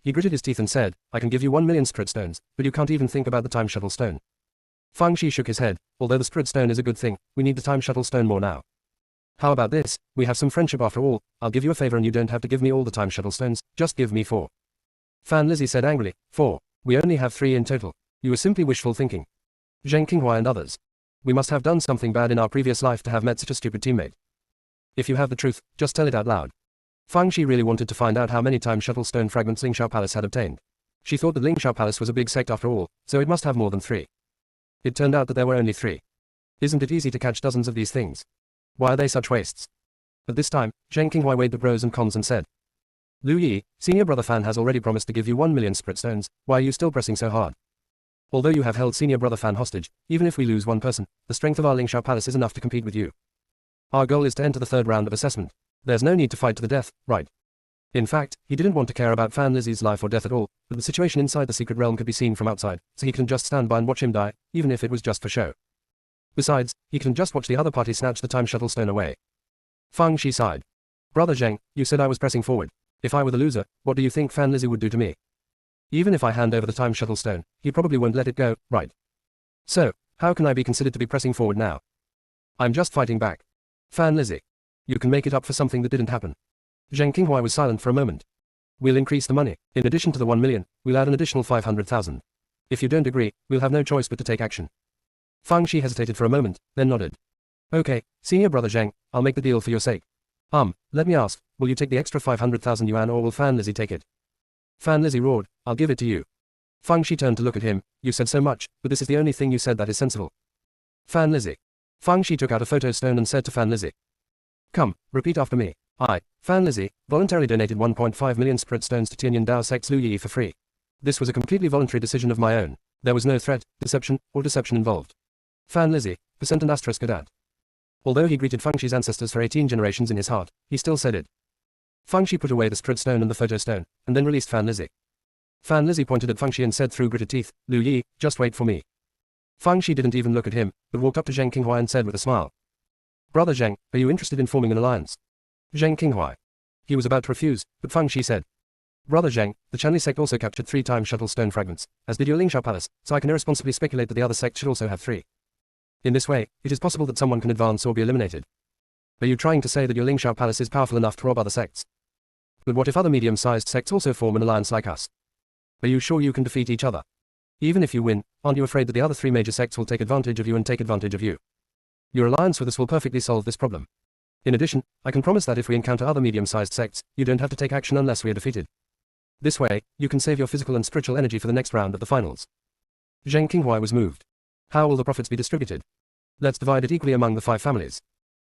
He gritted his teeth and said, I can give you 1 million spirit stones, but you can't even think about the time shuttle stone. Fang Shi shook his head. Although the spirit stone is a good thing, we need the time shuttle stone more now. How about this? We have some friendship after all. I'll give you a favor and you don't have to give me all the time shuttle stones, just give me 4. Fan Lizzie said angrily, 4. We only have 3 in total. You were simply wishful thinking. Zheng Qinghua and others. We must have done something bad in our previous life to have met such a stupid teammate. If you have the truth, just tell it out loud. Fang Shi really wanted to find out how many time shuttle stone fragments Lingxiao Palace had obtained. She thought that Lingxiao Palace was a big sect after all, so it must have more than 3. It turned out that there were only 3. Isn't it easy to catch dozens of these things? Why are they such wastes? At this time, Zheng Qinghua weighed the pros and cons and said, Lu Yi, senior brother Fan has already promised to give you 1 million spirit stones, why are you still pressing so hard? Although you have held senior brother Fan hostage, even if we lose one person, the strength of our Lingxiao Palace is enough to compete with you. Our goal is to enter the 3rd round of assessment. There's no need to fight to the death, right? In fact, he didn't want to care about Fan Lizzie's life or death at all, but the situation inside the secret realm could be seen from outside, so he couldn't just stand by and watch him die, even if it was just for show. Besides, he couldn't just watch the other party snatch the time shuttle stone away. Fang Shi sighed. Brother Zheng, you said I was pressing forward. If I were the loser, what do you think Fan Lizzie would do to me? Even if I hand over the time shuttle stone, he probably won't let it go, right? So, how can I be considered to be pressing forward now? I'm just fighting back. Fan Lizzie. You can make it up for something that didn't happen. Zheng Qinghua was silent for a moment. We'll increase the money. In addition to the 1 million, we'll add an additional 500,000. If you don't agree, we'll have no choice but to take action. Fang Shi hesitated for a moment, then nodded. Okay, senior brother Zheng, I'll make the deal for your sake. Let me ask, will you take the extra 500,000 yuan or will Fan Lizzie take it? Fan Lizzie roared, I'll give it to you. Fang Shi turned to look at him, you said so much, but this is the only thing you said that is sensible. Fan Lizzie. Fang Shi took out a photo stone and said to Fan Lizzie. Come, repeat after me. I, Fan Lizzie, voluntarily donated 1.5 million spirit stones to Tianyin Dao Sect's Lu Yi for free. This was a completely voluntary decision of my own. There was no threat, deception, or deception involved. Fan Lizzie, % and asterisk at. Although he greeted Fang Shi's ancestors for 18 generations in his heart, he still said it. Fang Shi put away the spirit stone and the photo stone, and then released Fan Lizzie. Fan Lizzie pointed at Fang Shi and said through gritted teeth, Lu Yi, just wait for me. Fang Shi didn't even look at him, but walked up to Zheng Qinghua and said with a smile. Brother Zheng, are you interested in forming an alliance? Zheng Qinghua. He was about to refuse, but Fang Shi said. Brother Zheng, the Chanli sect also captured 3 time shuttle stone fragments, as did your Lingxiao Palace, so I can irresponsibly speculate that the other sect should also have 3. In this way, it is possible that someone can advance or be eliminated. Are you trying to say that your Lingxiao Palace is powerful enough to rob other sects? But what if other medium-sized sects also form an alliance like us? Are you sure you can defeat each other? Even if you win, aren't you afraid that the other 3 major sects will take advantage of you and take advantage of you? Your alliance with us will perfectly solve this problem. In addition, I can promise that if we encounter other medium-sized sects, you don't have to take action unless we are defeated. This way, you can save your physical and spiritual energy for the next round of the finals. Zheng Qinghua was moved. How will the profits be distributed? Let's divide it equally among the 5 families.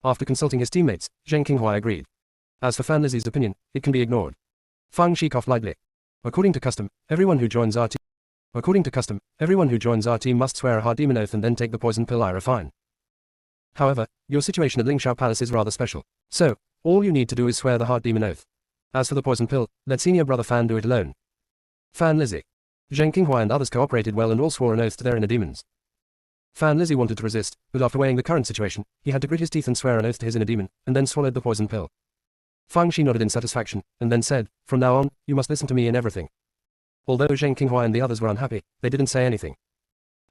After consulting his teammates, Zheng Qinghua agreed. As for Fan Lizzie's opinion, it can be ignored. Fang Shi coughed lightly. According to custom, everyone who joins our team must swear a hard demon oath and then take the poison pill I refine. However, your situation at Lingxiao Palace is rather special. So, all you need to do is swear the hard demon oath. As for the poison pill, let senior brother Fan do it alone. Fan Lizzie. Zheng Qinghua and others cooperated well and all swore an oath to their inner demons. Fan Lizzie wanted to resist, but after weighing the current situation, he had to grit his teeth and swear an oath to his inner demon, and then swallowed the poison pill. Fang Shi nodded in satisfaction, and then said, from now on, you must listen to me in everything. Although Zheng Qinghua and the others were unhappy, they didn't say anything.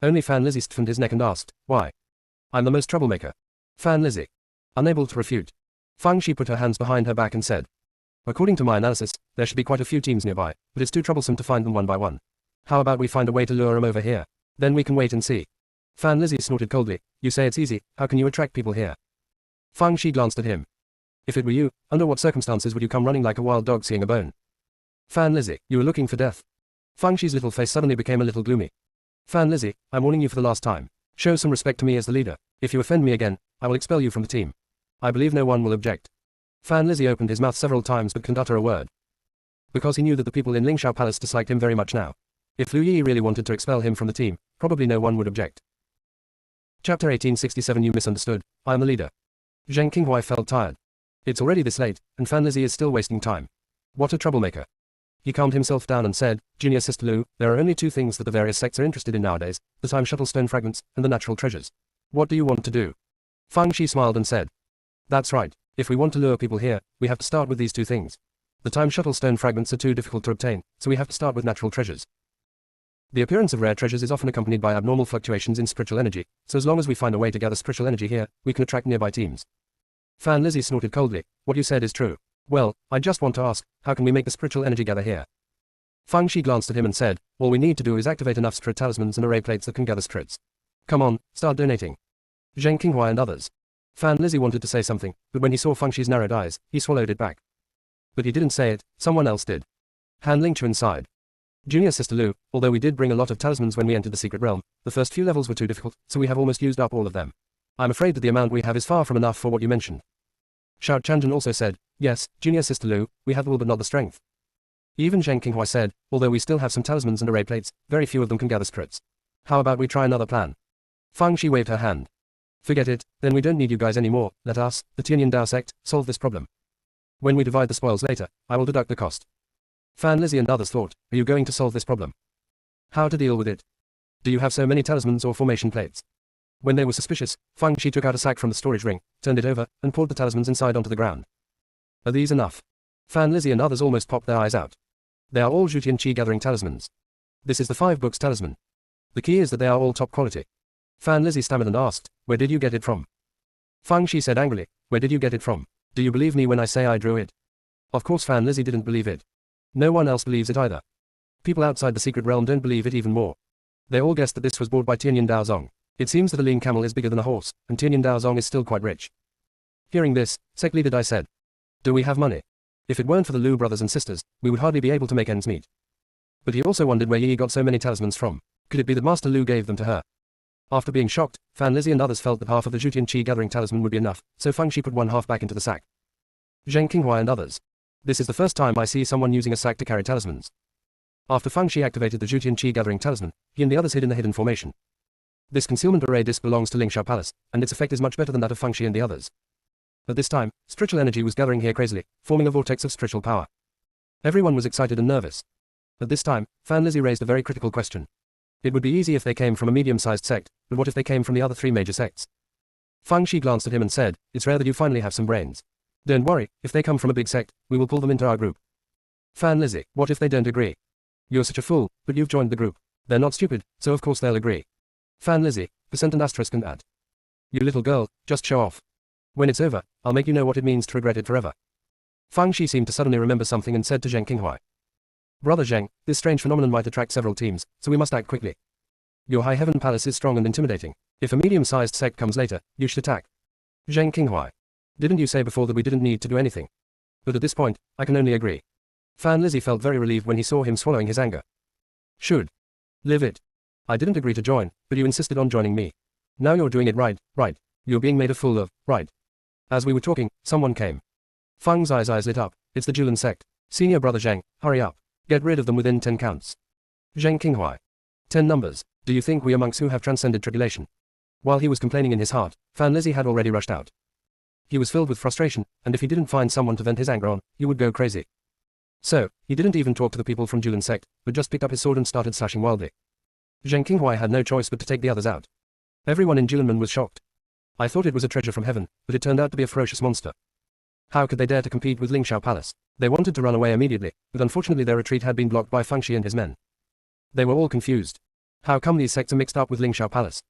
Only Fan Lizzie stiffened his neck and asked, why? I'm the most troublemaker. Fan Lizzie. Unable to refute. Fang Shi put her hands behind her back and said, according to my analysis, there should be quite a few teams nearby, but it's too troublesome to find them one by one. How about we find a way to lure them over here? Then we can wait and see. Fan Lizzie snorted coldly, you say it's easy, how can you attract people here? Fang Shi glanced at him. If it were you, under what circumstances would you come running like a wild dog seeing a bone? Fan Lizzie, you were looking for death. Fang Shi's little face suddenly became a little gloomy. Fan Lizzie, I'm warning you for the last time. Show some respect to me as the leader. If you offend me again, I will expel you from the team. I believe no one will object. Fan Lizzie opened his mouth several times but couldn't utter a word. Because he knew that the people in Lingxiao Palace disliked him very much now. If Lu Yi really wanted to expel him from the team, probably no one would object. Chapter 1867 You misunderstood, I am the leader. Zheng Qinghuai felt tired. It's already this late, and Fan Lizzie is still wasting time. What a troublemaker. He calmed himself down and said, Junior Sister Lu, there are only two things that the various sects are interested in nowadays, the time shuttle stone fragments, and the natural treasures. What do you want to do? Fang Shi smiled and said, that's right, if we want to lure people here, we have to start with these two things. The time shuttle stone fragments are too difficult to obtain, so we have to start with natural treasures. The appearance of rare treasures is often accompanied by abnormal fluctuations in spiritual energy, so as long as we find a way to gather spiritual energy here, we can attract nearby teams. Fan Lizzie snorted coldly, what you said is true. Well, I just want to ask, how can we make the spiritual energy gather here? Fang Shi glanced at him and said, all we need to do is activate enough spirit talismans and array plates that can gather spirits. Come on, start donating. Zheng Qinghuai and others. Fan Lizzie wanted to say something, but when he saw Fang Shi's narrowed eyes, he swallowed it back. But he didn't say it, someone else did. Han Lingchuan sighed. Junior Sister Lu, although we did bring a lot of talismans when we entered the secret realm, the first few levels were too difficult, so we have almost used up all of them. I'm afraid that the amount we have is far from enough for what you mentioned. Xiao Chanjin also said, yes, Junior Sister Lu, we have the will but not the strength. Even Zheng Qinghuai said, although we still have some talismans and array plates, very few of them can gather spirits. How about we try another plan? Fang Shi waved her hand. Forget it, then we don't need you guys anymore, let us, the Tianyin Dao sect, solve this problem. When we divide the spoils later, I will deduct the cost. Fan Lizzie and others thought, are you going to solve this problem? How to deal with it? Do you have so many talismans or formation plates? When they were suspicious, Fang Shi took out a sack from the storage ring, turned it over, and poured the talismans inside onto the ground. Are these enough? Fan Lizzie and others almost popped their eyes out. They are all Zhutian Qi gathering talismans. This is the 5 books talisman. The key is that they are all top quality. Fan Lizzie stammered and asked, where did you get it from? Fang Shi said angrily, where did you get it from? Do you believe me when I say I drew it? Of course Fan Lizzie didn't believe it. No one else believes it either. People outside the secret realm don't believe it even more. They all guessed that this was bought by Tianyin Daozong. It seems that a lean camel is bigger than a horse, and Tianyin Daozong is still quite rich. Hearing this, Sect leader Dai said, do we have money? If it weren't for the Lu brothers and sisters, we would hardly be able to make ends meet. But he also wondered where Yi got so many talismans from. Could it be that Master Lu gave them to her? After being shocked, Fan Lizzie and others felt that half of the Zhutian Qi gathering talisman would be enough, so Fang Shi put one half back into the sack. Zheng Qinghuai and others. This is the first time I see someone using a sack to carry talismans. After Fang Shi activated the Zhutian Qi gathering talisman, he and the others hid in the hidden formation. This concealment array disc belongs to Lingxiao Palace, and its effect is much better than that of Fang Shi and the others. At this time, spiritual energy was gathering here crazily, forming a vortex of spiritual power. Everyone was excited and nervous. At this time, Fan Lizzie raised a very critical question. It would be easy if they came from a medium-sized sect, but what if they came from the other 3 major sects? Fang Shi glanced at him and said, it's rare that you finally have some brains. Don't worry, if they come from a big sect, we will pull them into our group. Fan Lizzie, what if they don't agree? You're such a fool, but you've joined the group. They're not stupid, so of course they'll agree. Fan Lizzie, percent and asterisk and add. You little girl, just show off. When it's over, I'll make you know what it means to regret it forever. Fang Shi seemed to suddenly remember something and said to Zheng Qinghuai. Brother Zheng, this strange phenomenon might attract several teams, so we must act quickly. Your High Heaven Palace is strong and intimidating. If a medium-sized sect comes later, you should attack. Zheng Qinghuai. Didn't you say before that we didn't need to do anything? But at this point, I can only agree. Fan Lizzie felt very relieved when he saw him swallowing his anger. Should. Live it. I didn't agree to join, but you insisted on joining me. Now you're doing it right. You're being made a fool of, right. As we were talking, someone came. Fang's eyes lit up. It's the Julan sect. Senior brother Zheng, hurry up. Get rid of them within 10 counts. Zheng Qinghuai. 10 numbers. Do you think we are monks who have transcended tribulation? While he was complaining in his heart, Fan Lizzie had already rushed out. He was filled with frustration, and if he didn't find someone to vent his anger on, he would go crazy. So, he didn't even talk to the people from Julan sect, but just picked up his sword and started slashing wildly. Zheng Qinghuai had no choice but to take the others out. Everyone in Julanman was shocked. I thought it was a treasure from heaven, but it turned out to be a ferocious monster. How could they dare to compete with Lingxiao Palace? They wanted to run away immediately, but unfortunately their retreat had been blocked by Fang Shi and his men. They were all confused. How come these sects are mixed up with Lingxiao Palace?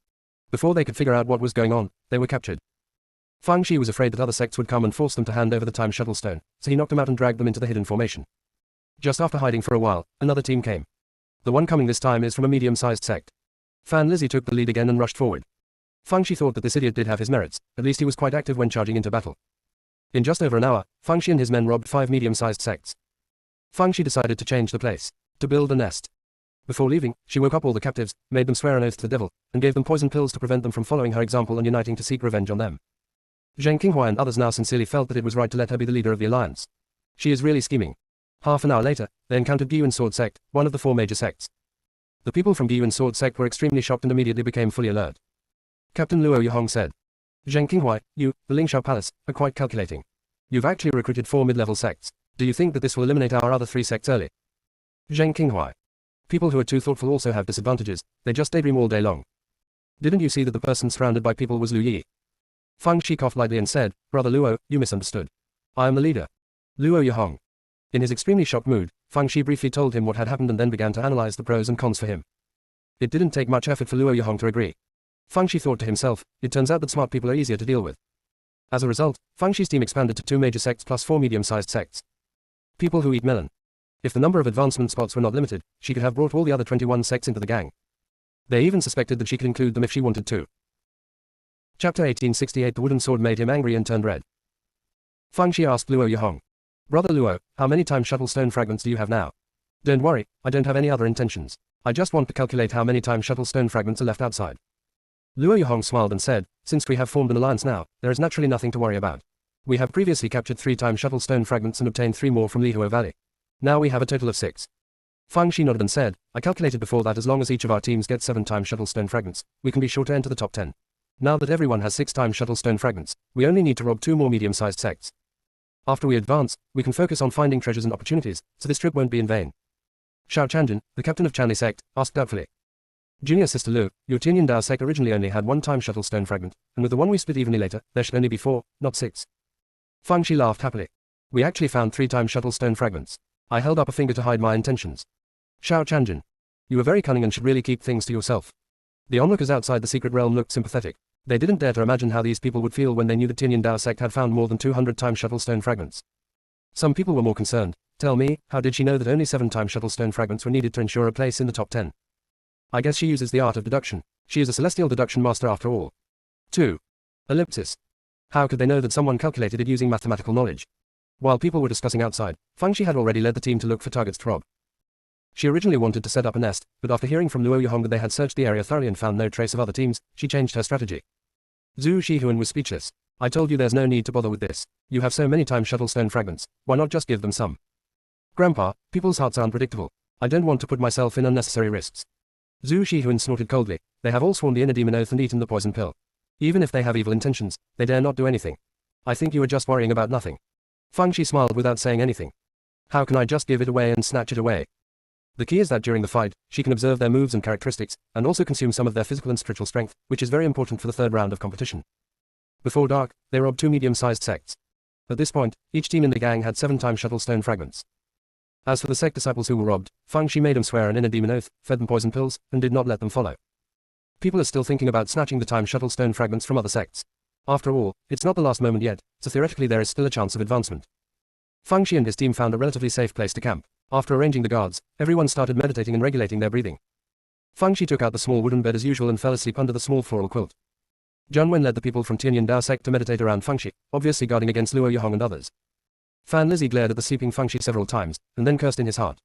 Before they could figure out what was going on, they were captured. Fang Shi was afraid that other sects would come and force them to hand over the time shuttle stone, so he knocked them out and dragged them into the hidden formation. Just after hiding for a while, another team came. The one coming this time is from a medium-sized sect. Fan Lizzie took the lead again and rushed forward. Fang Shi thought that this idiot did have his merits, at least he was quite active when charging into battle. In just over an hour, Fang Shi and his men robbed 5 medium-sized sects. Fang Shi decided to change the place, to build a nest. Before leaving, she woke up all the captives, made them swear an oath to the devil, and gave them poison pills to prevent them from following her example and uniting to seek revenge on them. Zheng Qinghua and others now sincerely felt that it was right to let her be the leader of the alliance. She is really scheming. Half an hour later, they encountered Gyuan Sword Sect, one of the 4 major sects. The people from Gyuan Sword Sect were extremely shocked and immediately became fully alert. Captain Luo Yihong said, Zheng Qinghua, you, the Lingshao Palace, are quite calculating. You've actually recruited 4 mid-level sects. Do you think that this will eliminate our other 3 sects early? Zheng Qinghua. People who are too thoughtful also have disadvantages, they just daydream all day long. Didn't you see that the person surrounded by people was Lu Yi? Fang Shi coughed lightly and said, Brother Luo, you misunderstood. I am the leader. Luo Yihong. In his extremely shocked mood, Fang Shi briefly told him what had happened and then began to analyze the pros and cons for him. It didn't take much effort for Luo Yihong to agree. Fang Shi thought to himself, it turns out that smart people are easier to deal with. As a result, Fang Shi's team expanded to 2 major sects plus 4 medium-sized sects. People who eat melon. If the number of advancement spots were not limited, she could have brought all the other 21 sects into the gang. They even suspected that she could include them if she wanted to. Chapter 1868. The wooden sword made him angry and turned red. Fang Shi asked Luo Yihong. Brother Luo, how many time shuttle stone fragments do you have now? Don't worry, I don't have any other intentions. I just want to calculate how many time shuttle stone fragments are left outside. Luo Yihong smiled and said, since we have formed an alliance now, there is naturally nothing to worry about. We have previously captured 3 time shuttle stone fragments and obtained 3 more from Lihuo Valley. Now we have a total of 6. Fang Shi nodded and said, I calculated before that as long as each of our teams gets 7 time shuttle stone fragments, we can be sure to enter the top 10. Now that everyone has 6 time shuttle stone fragments, we only need to rob 2 more medium-sized sects. After we advance, we can focus on finding treasures and opportunities, so this trip won't be in vain. Xiao Chanjin, the captain of Chanli Sect, asked doubtfully. Junior Sister Lu, your Tianyan Dao Sect originally only had 1 time shuttle stone fragment, and with the one we split evenly later, there should only be 4, not 6. Fang Shi laughed happily. We actually found 3 time shuttle stone fragments. I held up a finger to hide my intentions. Xiao Chanjin. You are very cunning and should really keep things to yourself. The onlookers outside the secret realm looked sympathetic. They didn't dare to imagine how these people would feel when they knew the Tianyan Dao Sect had found more than 200 time shuttle stone fragments. Some people were more concerned. Tell me, how did she know that only 7 time shuttle stone fragments were needed to ensure a place in the top 10? I guess she uses the art of deduction. She is a celestial deduction master after all. 2. Ellipsis. How could they know that someone calculated it using mathematical knowledge? While people were discussing outside, Fang Shi had already led the team to look for targets to rob. She originally wanted to set up a nest, but after hearing from Luo Yihong that they had searched the area thoroughly and found no trace of other teams, she changed her strategy. Zhu Shihuan was speechless. I told you there's no need to bother with this. You have so many time shuttle stone fragments, why not just give them some? Grandpa, people's hearts are unpredictable. I don't want to put myself in unnecessary risks. Zhu Shihuan snorted coldly. They have all sworn the inner demon oath and eaten the poison pill. Even if they have evil intentions, they dare not do anything. I think you are just worrying about nothing. Fang Shi smiled without saying anything. How can I just give it away and snatch it away? The key is that during the fight, she can observe their moves and characteristics, and also consume some of their physical and spiritual strength, which is very important for the 3rd round of competition. Before dark, they robbed 2 medium-sized sects. At this point, each team in the gang had 7 time shuttle stone fragments. As for the sect disciples who were robbed, Fang Shi made them swear an inner demon oath, fed them poison pills, and did not let them follow. People are still thinking about snatching the time shuttle stone fragments from other sects. After all, it's not the last moment yet, so theoretically there is still a chance of advancement. Fang Shi and his team found a relatively safe place to camp. After arranging the guards, everyone started meditating and regulating their breathing. Fang Shi took out the small wooden bed as usual and fell asleep under the small floral quilt. Zhang Wen led the people from Tianyan Dao Sect to meditate around Fang Shi, obviously guarding against Luo Yihong and others. Fan Lizzie glared at the sleeping Fang Shi several times, and then cursed in his heart.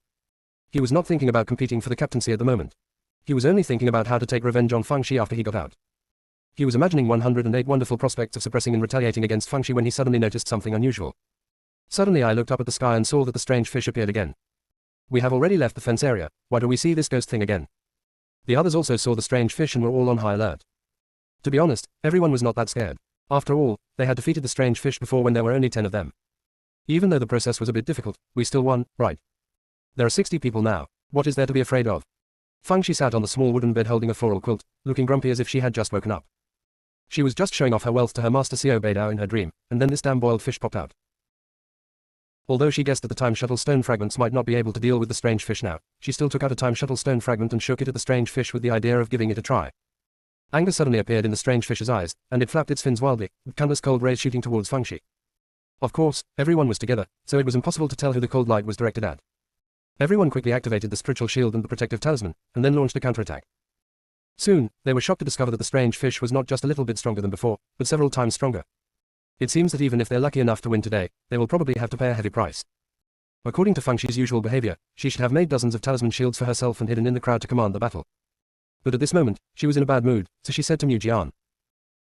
He was not thinking about competing for the captaincy at the moment. He was only thinking about how to take revenge on Fang Shi after he got out. He was imagining 108 wonderful prospects of suppressing and retaliating against Fang Shi when he suddenly noticed something unusual. Suddenly I looked up at the sky and saw that the strange fish appeared again. We have already left the fence area, why do we see this ghost thing again? The others also saw the strange fish and were all on high alert. To be honest, everyone was not that scared. After all, they had defeated the strange fish before when there were only 10 of them. Even though the process was a bit difficult, we still won, right? There are 60 people now. What is there to be afraid of? Fang Shi sat on the small wooden bed holding a floral quilt, looking grumpy as if she had just woken up. She was just showing off her wealth to her master Xiao Beidao in her dream, and then this damn boiled fish popped out. Although she guessed that the time shuttle stone fragments might not be able to deal with the strange fish now, she still took out a time shuttle stone fragment and shook it at the strange fish with the idea of giving it a try. Anger suddenly appeared in the strange fish's eyes, and it flapped its fins wildly, with countless cold rays shooting towards Fang Shi. Of course, everyone was together, so it was impossible to tell who the cold light was directed at. Everyone quickly activated the spiritual shield and the protective talisman, and then launched a counterattack. Soon, they were shocked to discover that the strange fish was not just a little bit stronger than before, but several times stronger. It seems that even if they're lucky enough to win today, they will probably have to pay a heavy price. According to Fang Shi's usual behavior, she should have made dozens of talisman shields for herself and hidden in the crowd to command the battle. But at this moment, she was in a bad mood, so she said to Mu Jian,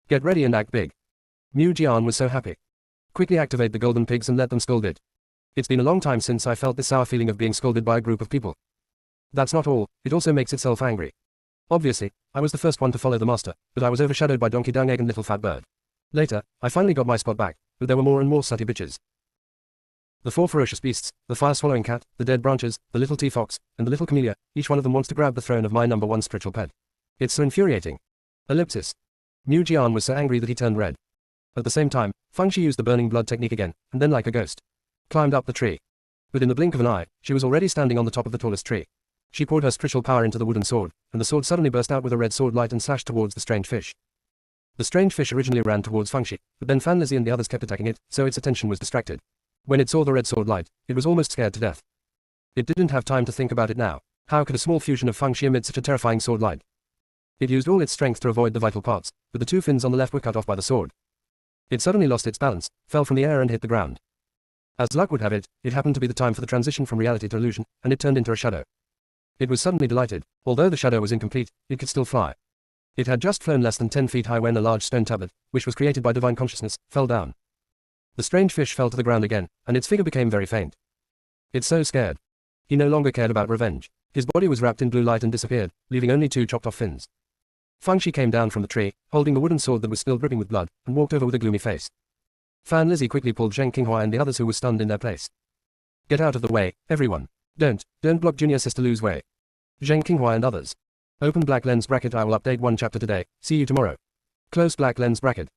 "Get ready and act big." Mu Jian was so happy. Quickly activate the golden pigs and let them scold it. It's been a long time since I felt this sour feeling of being scolded by a group of people. That's not all, it also makes itself angry. Obviously, I was the first one to follow the master, but I was overshadowed by Donkey Dung Egg and Little Fat Bird. Later, I finally got my spot back, but there were more and more slutty bitches. The 4 ferocious beasts, the fire-swallowing cat, the dead branches, the little tea-fox, and the little camellia, each one of them wants to grab the throne of my number 1 spiritual pet. It's so infuriating. Ellipsis. Mu Jian was so angry that he turned red. At the same time, Feng Shi used the burning blood technique again, and then like a ghost, climbed up the tree. But in the blink of an eye, she was already standing on the top of the tallest tree. She poured her spiritual power into the wooden sword, and the sword suddenly burst out with a red sword light and slashed towards the strange fish. The strange fish originally ran towards Feng Shi, but then Fan Lizzie and the others kept attacking it, so its attention was distracted. When it saw the red sword light, it was almost scared to death. It didn't have time to think about it now. How could a small fusion of Feng Shi emit such a terrifying sword light? It used all its strength to avoid the vital parts, but the 2 fins on the left were cut off by the sword. It suddenly lost its balance, fell from the air and hit the ground. As luck would have it, it happened to be the time for the transition from reality to illusion, and it turned into a shadow. It was suddenly delighted. Although the shadow was incomplete, it could still fly. It had just flown less than 10 feet high when a large stone tablet, which was created by divine consciousness, fell down. The strange fish fell to the ground again, and its figure became very faint. It's so scared. He no longer cared about revenge. His body was wrapped in blue light and disappeared, leaving only 2 chopped off fins. Feng Shi came down from the tree, holding the wooden sword that was still dripping with blood, and walked over with a gloomy face. Fan Lizzie quickly pulled Zheng Qinghua and the others who were stunned in their place. Get out of the way, everyone. Don't block Junior Sister Lu's way. Zheng Qinghua and others. Open black lens bracket. I will update 1 chapter today, see you tomorrow. Close black lens bracket.